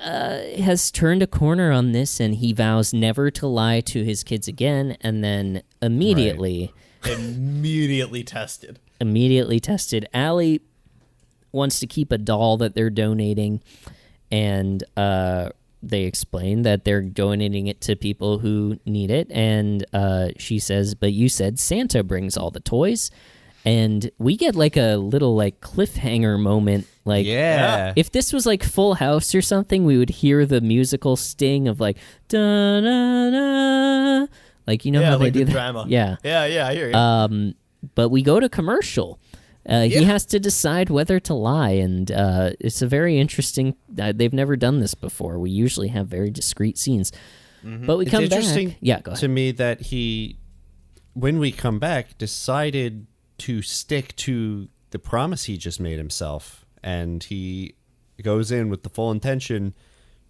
has turned a corner on this, and he vows never to lie to his kids again, and then immediately tested. Allie wants to keep a doll that they're donating, and they explain that they're donating it to people who need it, and she says, but you said Santa brings all the toys. And we get like a little like cliffhanger moment. Like, Yeah. if this was like Full House or something, we would hear the musical sting of like, da da da. Like, you know how they like do the that? drama. Yeah. Yeah, I hear you. But we go to commercial. He has to decide whether to lie, and it's a very interesting. They've never done this before. We usually have very discreet scenes, but we It's come interesting back. Yeah, go ahead. to me that he, when we come back, decided to stick to the promise he just made himself, and he goes in with the full intention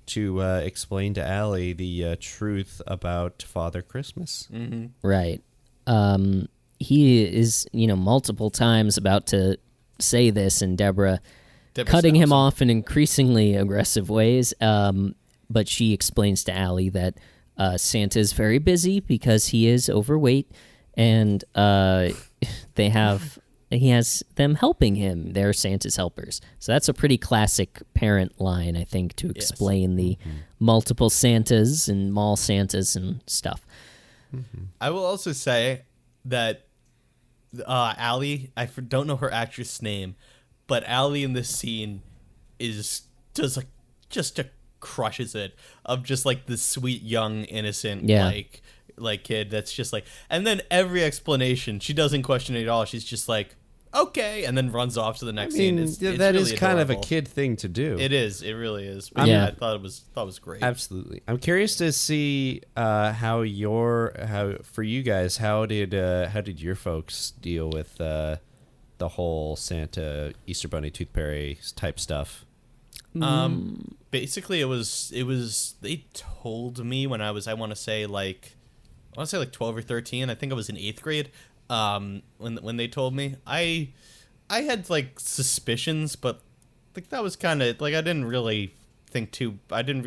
to explain to Allie the truth about Father Christmas. Right. He is, multiple times about to say this, and Deborah cutting him off in increasingly aggressive ways. But she explains to Allie that Santa is very busy because he is overweight, and he has them helping him. They're Santa's helpers. So that's a pretty classic parent line, I think, to explain the multiple Santas and mall Santas and stuff. I will also say that Allie, don't know her actress name, but Allie in this scene is just crushes it, of just like the sweet young innocent like kid that's just like, and then every explanation she doesn't question it at all. She's just like, okay, and then runs off to the next scene. It's that really is kind of a adorable. kid thing to do. It is. It really is. But Yeah. I thought it was great. Absolutely. I'm curious to see how for you guys, how did your folks deal with the whole Santa, Easter Bunny, Tooth Fairy type stuff? Basically, it was they told me when I want to say like 12 or 13. I think I was in 8th grade. When they told me, I had like suspicions, but like that was kind of like I didn't really think too. I didn't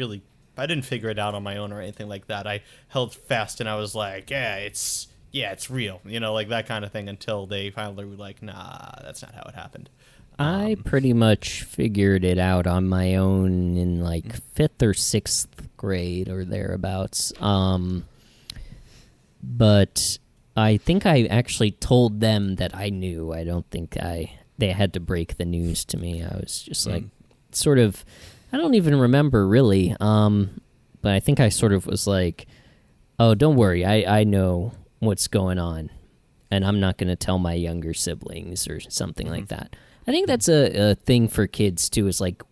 figure it out on my own or anything like that. I held fast and I was like, it's real, like that kind of thing, until they finally were like, nah, that's not how it happened. I pretty much figured it out on my own in like 5th or 6th grade or thereabouts. But I think I actually told them that I knew. I don't think they had to break the news to me. I was just like, sort of, I don't even remember really. But I think I sort of was like, oh, don't worry. I know what's going on, and I'm not going to tell my younger siblings or something like that. I think that's a thing for kids too, is like,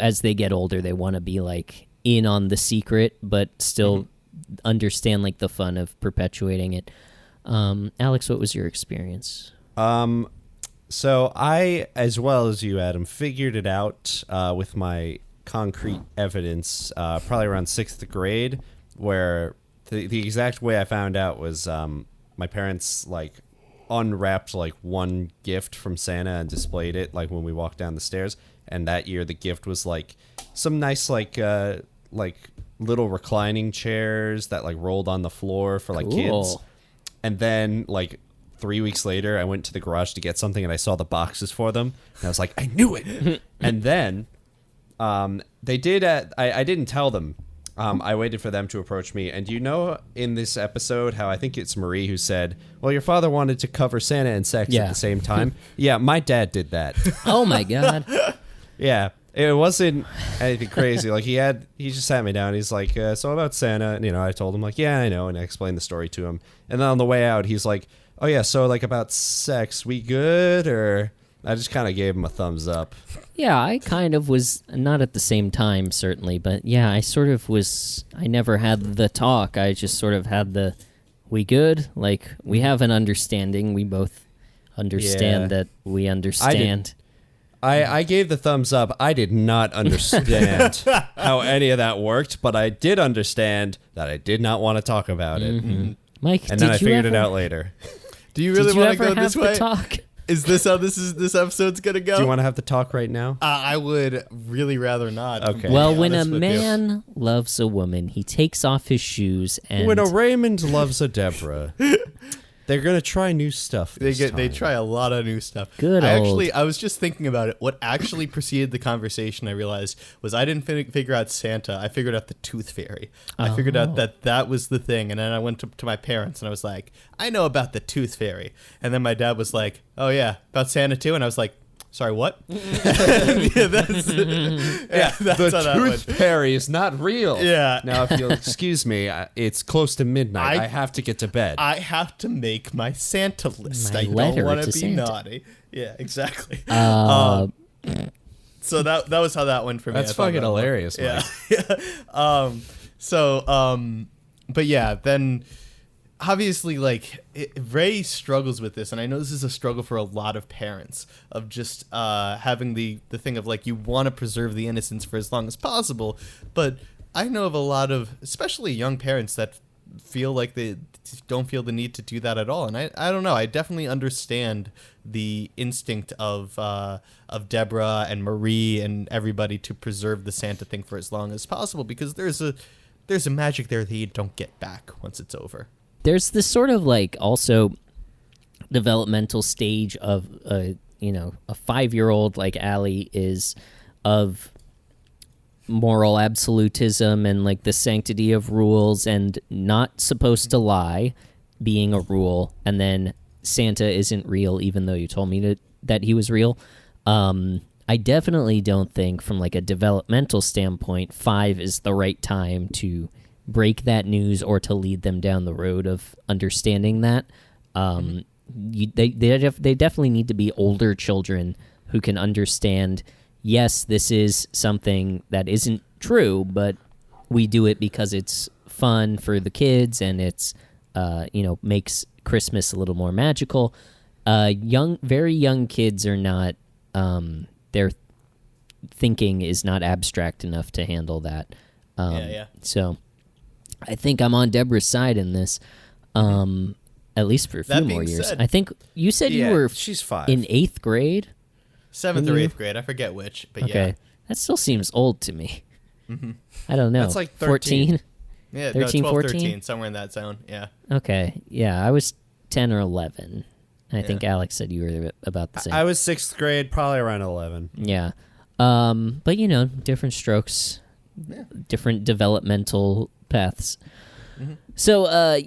as they get older, they want to be like in on the secret, but still understand like the fun of perpetuating it. Alex, what was your experience? So I, as well as you, Adam, figured it out with my concrete evidence probably around 6th grade, where the exact way I found out was my parents like unwrapped like one gift from Santa and displayed it like when we walked down the stairs, and that year the gift was like some nice like little reclining chairs that like rolled on the floor for like kids. And then like 3 weeks later I went to the garage to get something and I saw the boxes for them and I was like, I knew it. And then they did I didn't tell them. I waited for them to approach me. And in this episode how I think it's Marie who said, well, your father wanted to cover Santa and sex at the same time. Yeah, my dad did that. Oh my God. Yeah, it wasn't anything crazy. Like he just sat me down. He's like, so about Santa, and I told him like, yeah, I know, and I explained the story to him. And then on the way out, he's like, oh yeah, so like about sex, we good? Or I just kind of gave him a thumbs up. Yeah, I kind of was, not at the same time certainly, but yeah, I sort of was. I never had the talk. I just sort of had the, we good? Like we have an understanding. We both understand that we understand. I gave the thumbs up. I did not understand how any of that worked, but I did understand that I did not want to talk about it. Mike, And then I figured it out later. Do you really want to go this way? Talk? Is this how this episode's gonna go? Do you want to have the talk right now? I would really rather not. Okay. Well, be when a honest with you. man loves a woman, he takes off his shoes and When a Raymond loves a Deborah. They're gonna try new stuff. They try a lot of new stuff. I was just thinking about it. What actually preceded the conversation, I realized, was I didn't figure out Santa. I figured out the Tooth Fairy. I figured out that was the thing, and then I went to my parents and I was like, I know about the Tooth Fairy. And then my dad was like, oh yeah, about Santa too. And I was like, sorry, what? That's the Tooth Fairy is not real. Yeah. Now, if you'll excuse me, it's close to midnight. I have to get to bed. I have to make my Santa list. My I don't letter want to to be Santa. naughty. Yeah, exactly. So that was how that went for me. That's I thought fucking about that. hilarious, Mike. But yeah, then obviously, like, Ray struggles with this, and I know this is a struggle for a lot of parents, of just having the thing of, like, you want to preserve the innocence for as long as possible, but I know of a lot of, especially young parents, that feel like they don't feel the need to do that at all, and I don't know, I definitely understand the instinct of Deborah and Marie and everybody to preserve the Santa thing for as long as possible, because there's a magic there that you don't get back once it's over. There's this sort of like also developmental stage of a 5-year-old like Allie is of moral absolutism and like the sanctity of rules and not supposed to lie being a rule, and then Santa isn't real even though you told me that he was real. I definitely don't think from like a developmental standpoint 5 is the right time to break that news or to lead them down the road of understanding that. They definitely need to be older children who can understand, yes, this is something that isn't true, but we do it because it's fun for the kids and it's makes Christmas a little more magical. Very young kids are not their thinking is not abstract enough to handle that. So I think I'm on Deborah's side in this, at least for a few more years. Said, I think you said you were she's 5. in 8th grade? 7th or 8th grade, I forget which, but okay. yeah. That still seems old to me. I don't know. That's like 14? Yeah, 13, 12, 14? 13, somewhere in that zone, yeah. Okay, yeah, I was 10 or 11. I think Alex said you were about the same. I was 6th grade, probably around 11. Yeah. But, different strokes, different developmental paths. So,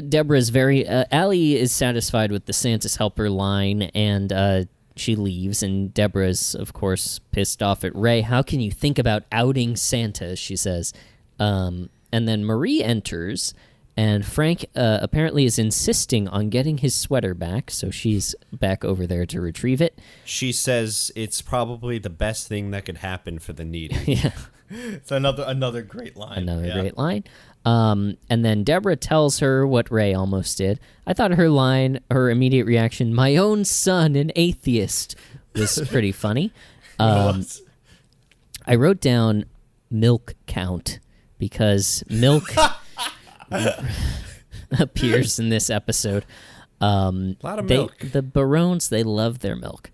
Deborah's Allie is satisfied with the Santa's helper line, and she leaves, and Deborah's, of course, pissed off at Ray. How can you think about outing Santa, she says. And then Marie enters, and Frank apparently is insisting on getting his sweater back, so she's back over there to retrieve it. She says it's probably the best thing that could happen for the needy. Yeah. It's another great line. Great line. And then Deborah tells her what Ray almost did. I thought her immediate reaction, my own son, an atheist, was pretty funny. I wrote down milk count because milk appears in this episode. A lot of milk. The Barones, they love their milk.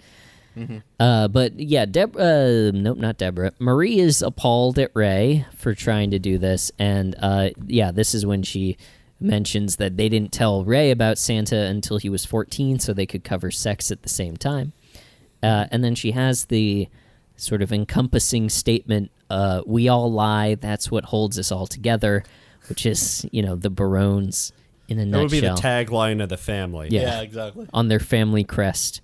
But yeah, not Deborah. Marie is appalled at Ray for trying to do this, and this is when she mentions that they didn't tell Ray about Santa until he was 14, so they could cover sex at the same time. And then she has the sort of encompassing statement, "We all lie. That's what holds us all together," which is the Barones in a nutshell. That would be the tagline of the family. Yeah, exactly. On their family crest.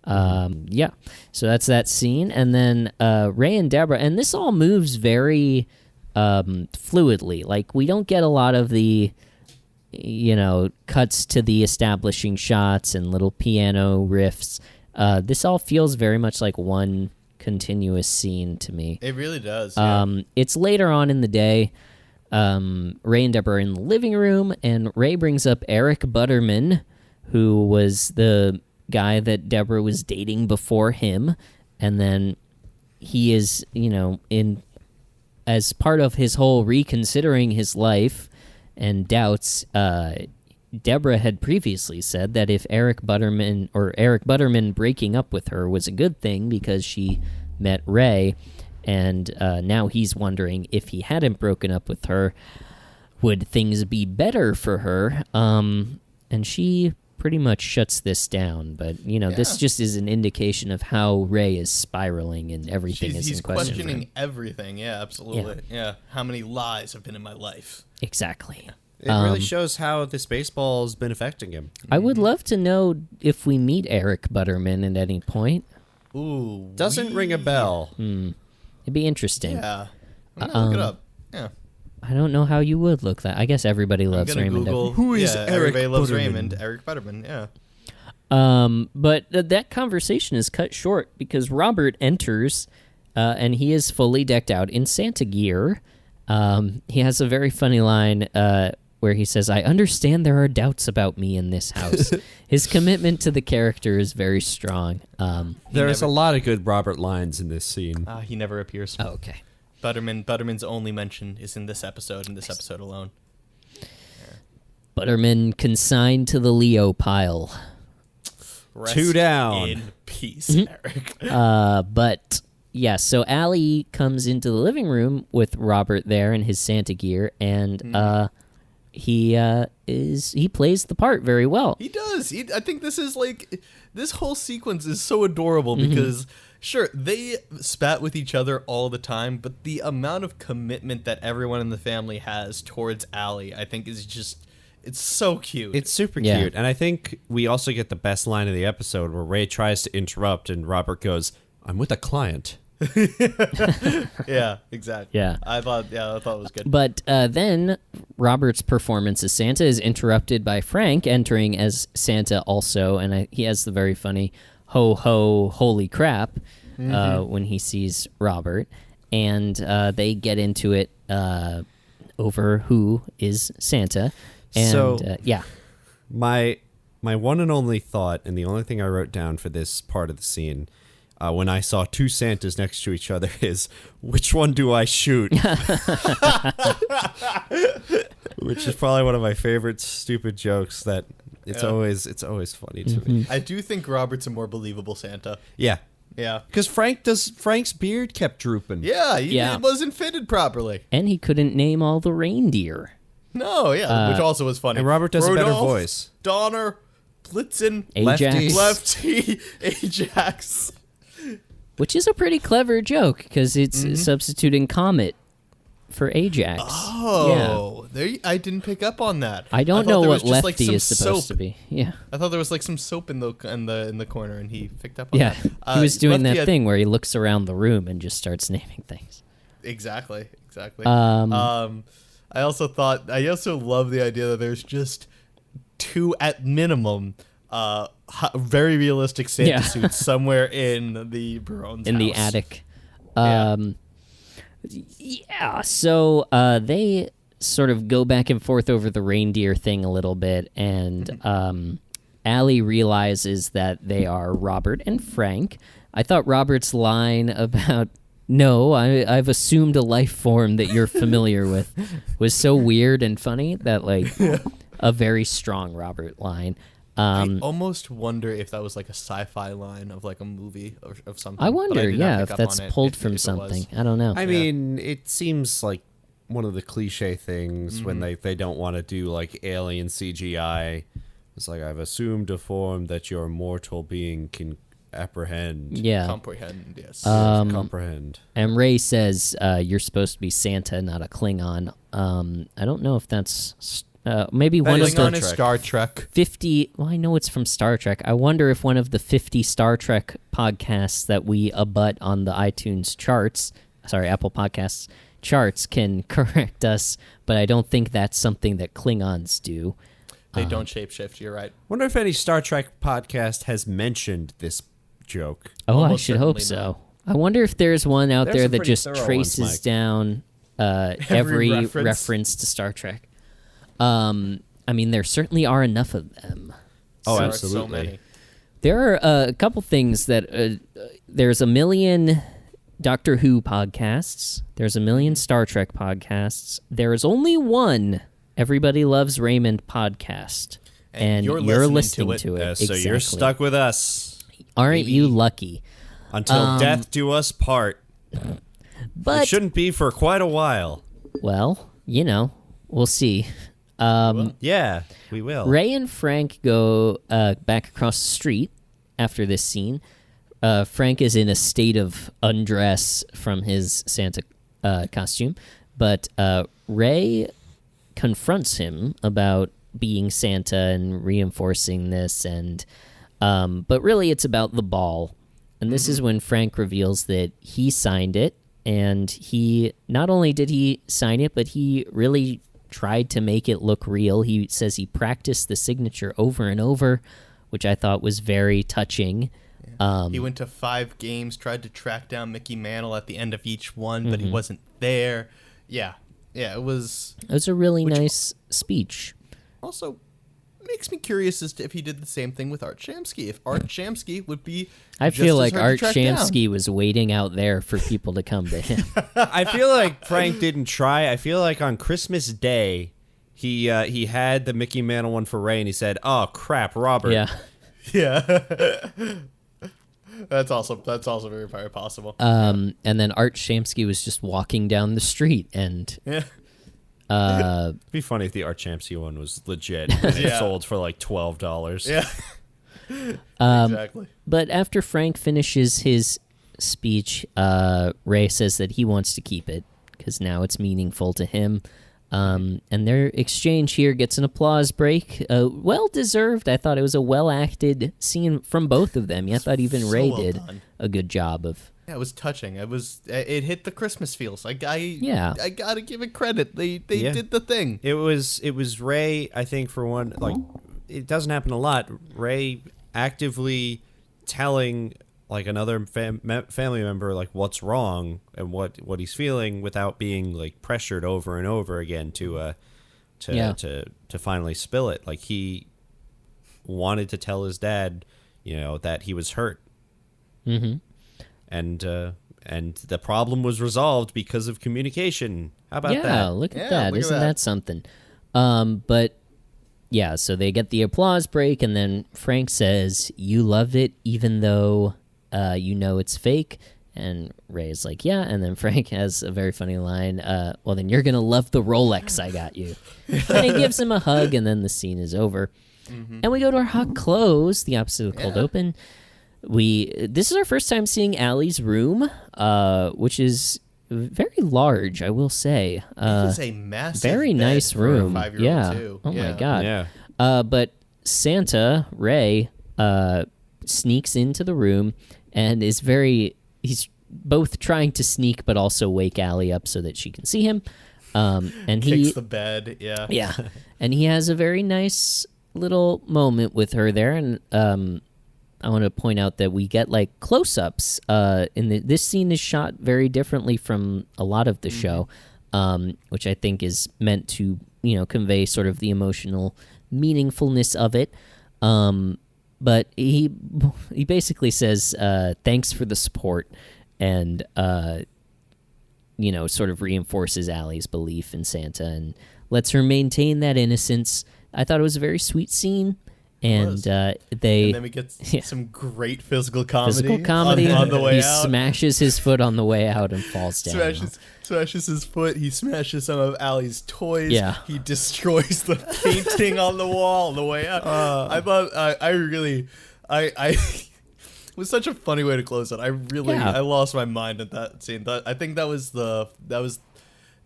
So that's that scene, and then Ray and Deborah, and this all moves very fluidly. Like, we don't get a lot of the cuts to the establishing shots and little piano riffs. This all feels very much like one continuous scene to me. It really does. It's later on in the day. Ray and Deborah are in the living room, and Ray brings up Eric Butterman, who was the guy that Deborah was dating before him, and then he is, in as part of his whole reconsidering his life and doubts, Deborah had previously said that if Eric Butterman breaking up with her was a good thing because she met Ray, and now he's wondering if he hadn't broken up with her, would things be better for her? and she pretty much shuts this down. But this just is an indication of how Ray is spiraling and everything is in question. He's questioning everything. Yeah, absolutely. Yeah. How many lies have been in my life? Exactly. It really shows how this baseball has been affecting him. I would love to know if we meet Eric Butterman at any point. Ooh. Doesn't ring a bell. It'd be interesting. Yeah. I'm gonna look it up. Yeah. I don't know how you would look that. I guess Everybody Loves Raymond. Google, Who is Eric Everybody Loves Butterman? Raymond. Eric Butterman. Yeah. But that conversation is cut short because Robert enters, and he is fully decked out in Santa gear. He has a very funny line where he says, "I understand there are doubts about me in this house." His commitment to the character is very strong. There's a lot of good Robert lines in this scene. He never appears. Oh, okay. Butterman's only mention is in this episode, episode alone. Butterman consigned to the Leo pile. Rest 2 down. in peace, Eric. But yeah, so Allie comes into the living room with Robert there in his Santa gear, and he plays the part very well. He does. I think this whole sequence is so adorable because, sure, they spat with each other all the time, but the amount of commitment that everyone in the family has towards Allie, I think, is just, it's so cute. It's super Yeah. cute. And I think we also get the best line of the episode where Ray tries to interrupt and Robert goes, "I'm with a client." Yeah, exactly. Yeah. I thought it was good. But then Robert's performance as Santa is interrupted by Frank entering as Santa also, and he has the very funny "ho ho holy crap" when he sees Robert, and they get into it over who is Santa. And So- yeah, My one and only thought, and the only thing I wrote down for this part of the scene, when I saw two Santas next to each other, is which one do I shoot? Which is probably one of my favorite stupid jokes. That it's always funny to me. I do think Robert's a more believable Santa. Yeah, Yeah. because Frank's beard kept drooping. Yeah, Yeah. it wasn't fitted properly. and he couldn't name all the reindeer. No, yeah, which also was funny. And Robert does a better Rudolph, voice. Donner, Blitzen, Ajax, Lefty, Ajax. which is a pretty clever joke because it's substituting Comet for Ajax. Oh, I didn't pick up on that. I don't thought know there what was just, Lefty some is supposed soap. to be. Yeah. I thought there was like some soap in the corner, and he picked up on Yeah, that. he was doing Lefty that had- thing where he looks around the room and just starts naming things. Exactly. I also love the idea that there's just two at minimum very realistic Santa Yeah. suits somewhere in the Barone's In the house. attic. Yeah. So they sort of go back and forth over the reindeer thing a little bit, and Allie realizes that they are Robert and Frank. I thought Robert's line about "No, I've assumed a life form that you're familiar with" was so weird and funny that a very strong Robert line. I almost wonder if that was like a sci-fi line of like a movie of something. I but wonder, did not if pick up that's on it, pulled if from it was. something. I don't know. I mean, it seems like one of the cliche things when they don't want to do like alien CGI. It's like, I've assumed a form that your mortal being can apprehend. Yeah. Comprehend, yes. Comprehend. And Ray says you're supposed to be Santa, not a Klingon. I don't know if that's maybe one of Klingon the is Star Trek. 50. Well, I know it's from Star Trek. I wonder if one of the 50 Star Trek podcasts that we abut on the iTunes charts, Apple Podcasts charts, can correct us. But I don't think that's something that Klingons do. They don't shapeshift. You're right. Wonder if any Star Trek podcast has mentioned this joke. Oh, I Almost should hope certainly so. I wonder if there's one out There's there some that pretty just thorough ones, traces Mike. down every reference. reference to Star Trek. I mean, there certainly are enough of them. Oh, There are so absolutely. many. There are a couple things that there's a million Doctor Who podcasts. There's a million Star Trek podcasts. There is only one Everybody Loves Raymond podcast. And you're you're listening listening to to it. it. So you're Exactly. stuck with us Aren't you lucky? until death do us part. It But shouldn't be for quite a while. well, we'll see. Yeah, we will. Ray and Frank go back across the street after this scene. Frank is in a state of undress from his Santa costume, but Ray confronts him about being Santa and reinforcing this, and but really it's about the ball. And this is when Frank reveals that he signed it, and he not only did he sign it, but he really tried to make it look real. He says he practiced the signature over and over, which I thought was very touching. He went to 5 games, tried to track down Mickey Mantle at the end of each one, but he wasn't there. Yeah, it was a really nice speech. Also makes me curious as to if he did the same thing with Art Shamsky. If Art Shamsky would be I just feel as like hard Art to track down. Shamsky was waiting out there for people to come to him. I feel like Frank didn't try. I feel like on Christmas Day, he had the Mickey Mantle one for Ray, and he said, "Oh crap, Robert." Yeah. Yeah. That's also very, very possible. And then Art Shamsky was just walking down the street, and Yeah. It'd be funny if the Art Shamsky one was legit and it Yeah. sold for like $12. Yeah. Exactly. But after Frank finishes his speech, Ray says that he wants to keep it because now it's meaningful to him. And their exchange here gets an applause break. Well deserved. I thought it was a well acted scene from both of them. I thought even so Ray well did done. a good job of. Yeah, it was touching. It hit the Christmas feels. I gotta give it credit. They Yeah. did the thing. It was Ray, I think, for one, like, it doesn't happen a lot. Ray actively telling like another family member like what's wrong and what he's feeling without being like pressured over and over again to finally spill it. Like, he wanted to tell his dad, that he was hurt. Mm-hmm. And the problem was resolved because of communication. How about that? Yeah, look at that. look at Isn't that. that something? But yeah, so they get the applause break, and then Frank says, "You love it, even though it's fake." And Ray's like, "Yeah." And then Frank has a very funny line, "Well, then you're going to love the Rolex I got you." And he gives him a hug, and then the scene is over. Mm-hmm. And we go to our hot close, the opposite of cold open. This is our first time seeing Allie's room, which is very large, I will say. It is a massive, very bed nice for a room. 5-year-old Yeah. too. Oh my god. Yeah. But Santa Ray sneaks into the room and he's both trying to sneak but also wake Allie up so that she can see him. And Kicks the bed. Yeah. yeah, and he has a very nice little moment with her there, and I want to point out that we get like close-ups. This scene is shot very differently from a lot of the show, which I think is meant to convey sort of the emotional meaningfulness of it. But he basically says thanks for the support, and sort of reinforces Allie's belief in Santa and lets her maintain that innocence. I thought it was a very sweet scene. And And then we get some great physical comedy. On the way he out. smashes his foot on the way out and falls down. Smashes his foot. He smashes some of Allie's toys. Yeah. He destroys the painting on the wall on the way out. I thought it was such a funny way to close it. I lost my mind at that scene. I think that was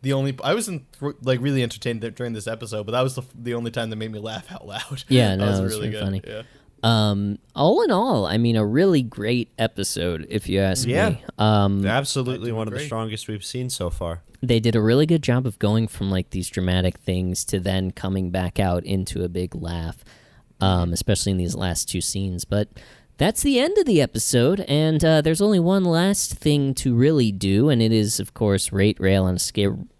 the only. I wasn't like really entertained during this episode, but that was the only time that made me laugh out loud. Yeah, that no, was it was really very good. funny. Yeah. All in all, I mean, a really great episode, if you ask Yeah. me. Absolutely one of the great. strongest we've seen so far. They did a really good job of going from like these dramatic things to then coming back out into a big laugh, especially in these last 2 scenes. But that's the end of the episode, and there's only one last thing to really do, and it is, of course, rate rail on a scale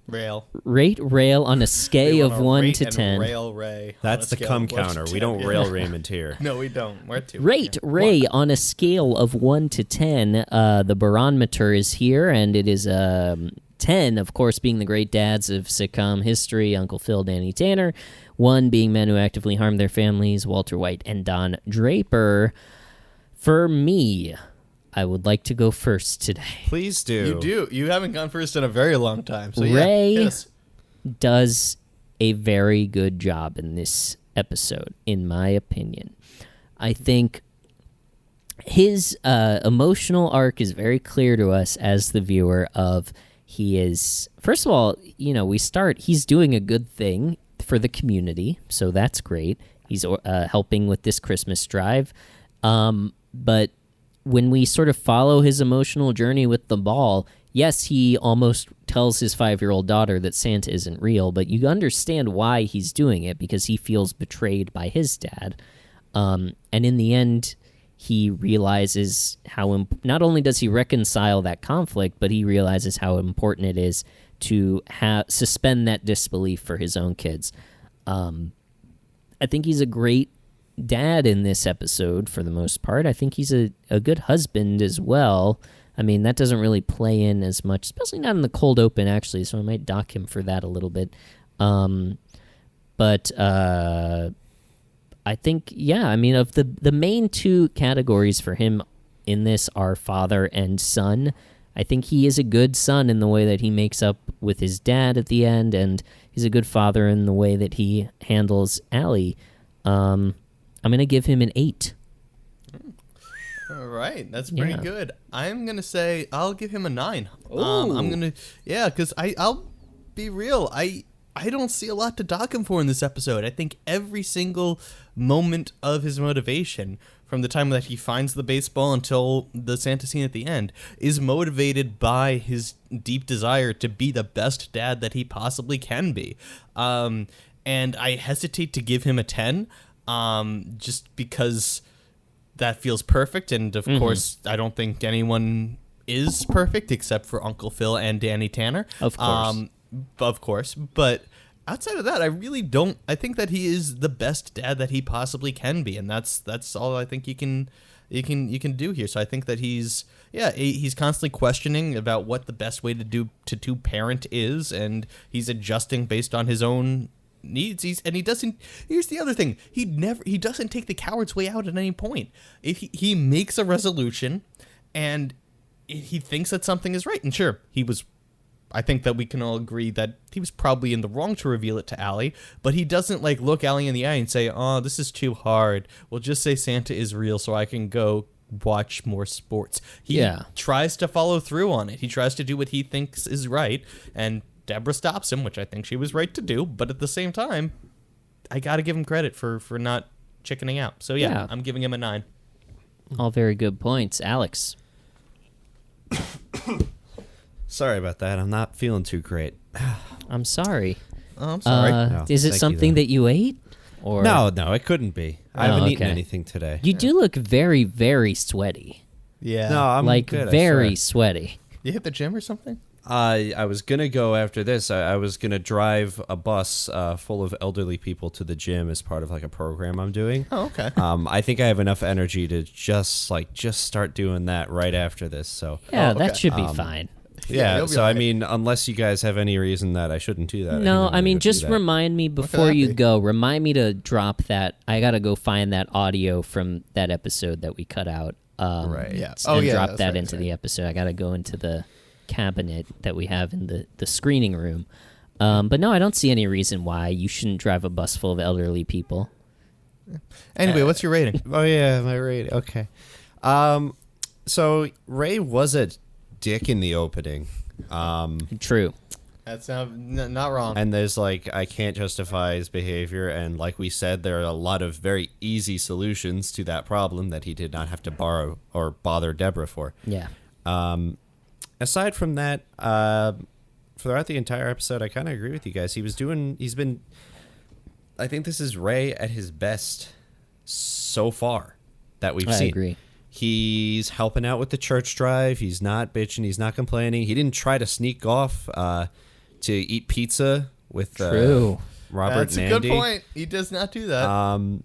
on a scale of 1 to 10. Rail Ray. That's the cum counter. We don't rail Raymond here. No, we don't. We're two. Rate Ray on a scale of 1 to 10. The barometer is here, and it is 10, of course, being the great dads of sitcom history, Uncle Phil, Danny Tanner. 1 being men who actively harm their families, Walter White and Don Draper. For me, I would like to go first today. Please do. You do. You haven't gone first in a very long time. So Ray. Yeah, yes. does a very good job in this episode, in my opinion. I think his emotional arc is very clear to us as the viewer of he is, first of all, he's doing a good thing for the community, so that's great. He's helping with this Christmas drive. But when we sort of follow his emotional journey with the ball, yes, he almost tells his 5-year-old daughter that Santa isn't real, but you understand why he's doing it, because he feels betrayed by his dad. And in the end, he realizes how not only does he reconcile that conflict, but he realizes how important it is to suspend that disbelief for his own kids. I think he's a great dad in this episode for the most part. I think he's a good husband as well. I mean, that doesn't really play in as much, especially not in the cold open, actually, so I might dock him for that a little bit. But I think, of the main two categories for him in this are father and son. I think he is a good son in the way that he makes up with his dad at the end, and he's a good father in the way that he handles Allie. I'm going to give him an 8. All right, that's pretty good. I'm going to say I'll give him a 9. Ooh. I'm going to, because I'll be real. I don't see a lot to dock him for in this episode. I think every single moment of his motivation, from the time that he finds the baseball until the Santa scene at the end, is motivated by his deep desire to be the best dad that he possibly can be. And I hesitate to give him a 10, just because that feels perfect. And of course, I don't think anyone is perfect except for Uncle Phil and Danny Tanner. Of course. Of course, but outside of that, I really don't. I think that he is the best dad that he possibly can be, and that's all I think you can do here. So I think that he's constantly questioning about what the best way to parent is, and he's adjusting based on his own needs. He doesn't. Here's the other thing: he doesn't take the coward's way out at any point. If he makes a resolution, and he thinks that something is right, and sure, I think that we can all agree that he was probably in the wrong to reveal it to Allie, but he doesn't look Allie in the eye and say, "Oh, this is too hard. We'll just say Santa is real so I can go watch more sports." He tries to follow through on it. He tries to do what he thinks is right, and Deborah stops him, which I think she was right to do, but at the same time, I got to give him credit for not chickening out. So yeah, I'm giving him a 9. All very good points. Alex. Sorry about that. I'm not feeling too great. I'm sorry. Oh, I'm sorry. No, is it thank you, something though. that you ate? Or No, it couldn't be. I haven't eaten okay. anything today. You do look very, very sweaty. Yeah. No, I'm good, I very swear. sweaty. You hit the gym or something? I was going to go after this. I was going to drive a bus full of elderly people to the gym as part of a program I'm doing. Oh, okay. I think I have enough energy to just start doing that right after this. So Yeah, that should be fine. yeah, you'll be so all I right. mean, unless you guys have any reason that I shouldn't do that. No, think I I'm mean, gonna go just do that. remind me before that you be? go. Remind me to drop that. I gotta go find that audio from that episode that we cut out. Right, yeah. And Yeah, drop that's that right, into that's the episode. I gotta go into the cabinet that we have in the screening room. But no, I don't see any reason why you shouldn't drive a bus full of elderly people. Anyway, what's your rating? Oh yeah, my rating. Okay. So Ray was a dick in the opening. True. That's not wrong. And there's I can't justify his behavior, and like we said, there are a lot of very easy solutions to that problem that he did not have to borrow or bother Deborah for. Yeah. Aside from that, throughout the entire episode, I kind of agree with you guys. I think this is Ray at his best so far that we've seen. I agree. He's helping out with the church drive. He's not bitching. He's not complaining. He didn't try to sneak off to eat pizza with True. Robert That's and a Andy. good point. He does not do that.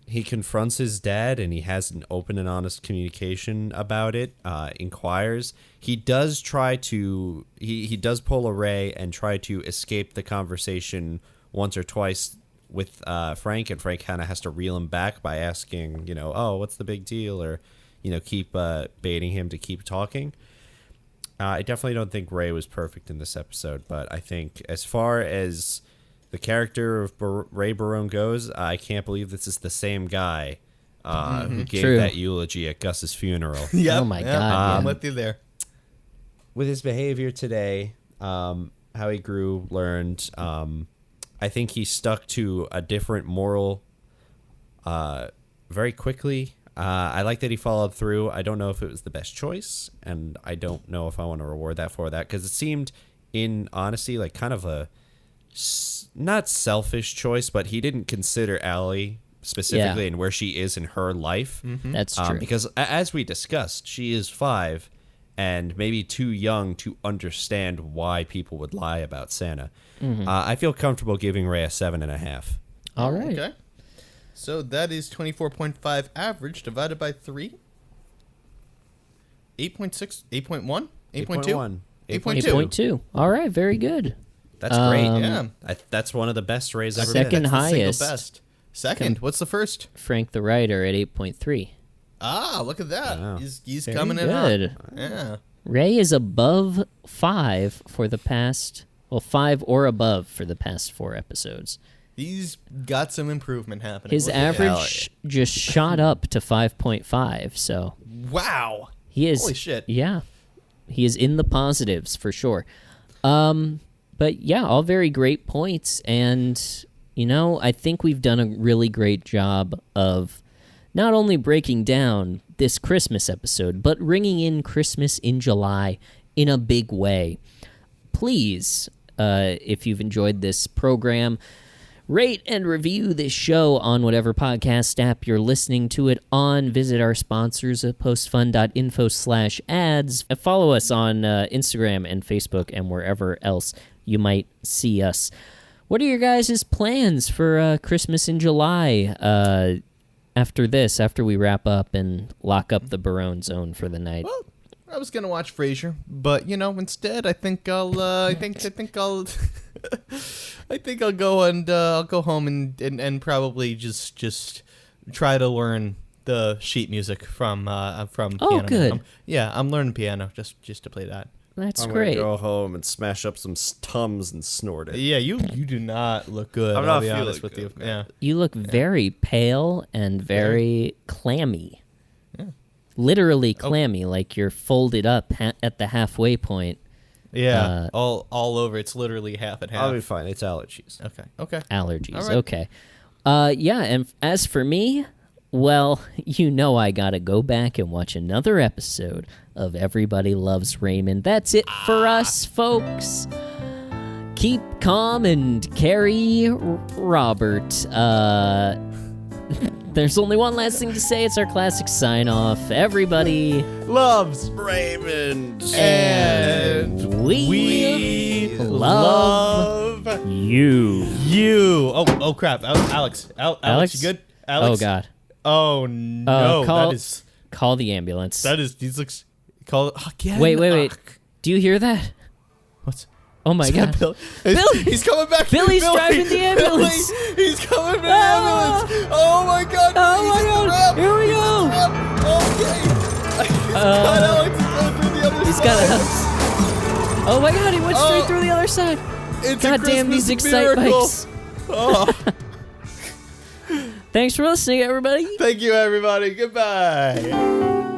He confronts his dad, and he has an open and honest communication about it. Inquires. He does try to. He does pull a Ray and try to escape the conversation once or twice with Frank, and Frank kind of has to reel him back by asking, oh, what's the big deal, or keep baiting him to keep talking. I definitely don't think Ray was perfect in this episode, but I think as far as the character of Ray Barone goes, I can't believe this is the same guy who gave True. that eulogy at Gus's funeral. Yep, Oh my yep, God, I'm yeah. with you there. With his behavior today, how he grew, learned, I think he stuck to a different moral very quickly. I like that he followed through. I don't know if it was the best choice, and I don't know if I want to reward that for that, because it seemed, in honesty, like kind of a not selfish choice, but he didn't consider Allie specifically and where she is in her life. That's true. Because as we discussed, she is 5 and maybe too young to understand why people would lie about Santa. I feel comfortable giving Ray a 7.5. All right. Okay. So that is 24.5 average divided by 3. 8.6, 8.1, 8.2, 8.2. 8.2. All right, very good. That's great. Yeah. That's one of the best Rays ever Second been. That's the single highest. best. Second, what's the first? Frank the Writer at 8.3. Ah, look at that. Wow. He's Very coming in good. hot. Yeah. Ray is above 5 for the past, 5 or above for the past 4 episodes. He's got some improvement happening. His Look at average just shot up to 5.5, so that. Wow. he is. Holy shit. Yeah, he is in the positives for sure. But yeah, all very great points, and I think we've done a really great job of not only breaking down this Christmas episode, but ringing in Christmas in July in a big way. Please, if you've enjoyed this program, rate and review this show on whatever podcast app you're listening to it on. Visit our sponsors at postfun.info/ads. Follow us on Instagram and Facebook and wherever else you might see us. What are your guys' plans for Christmas in July after we wrap up and lock up the Barone Zone for the night? Well, I was gonna watch Frasier, but instead, I think I'll I think I'll go and I'll go home and probably just try to learn the sheet music from Oh, Piano good. Man. I'm learning piano just to play that. That's I'm great. gonna go home and smash up some Tums and snort it. Yeah, you do not look good. I'm I'll not be feeling honest with you. good, man. Yeah. You look very pale and very clammy. Literally clammy, like you're folded up at the halfway point. Yeah, all over. It's literally half and half. I'll be fine. It's allergies. Okay. Allergies. All right. Okay. Yeah, and as for me, well, I gotta go back and watch another episode of Everybody Loves Raymond. That's it for us, folks. Keep calm and carry Robert. There's only one last thing to say. It's our classic sign-off. Everybody Loves Raymond. and we love you. you. Oh crap. Alex, Alex? you good? Alex? Oh, God. Oh no. Call the ambulance. These looks call again. Wait. Do you hear that? What's Oh my God. Bill? Billy! He's coming back. Billy's Billy! driving the ambulance. Billy! He's coming for the Ah! ambulance. Oh my God. Oh my He's God. at the ramp. Here we He's at go. the ramp. Okay. Alex is going through the other He's side. got a. Oh my God! He went straight Oh. through the other side. It's a Goddamn Christmas these Excite miracle. bikes. Oh. Thanks for listening, everybody. Thank you, everybody. Goodbye.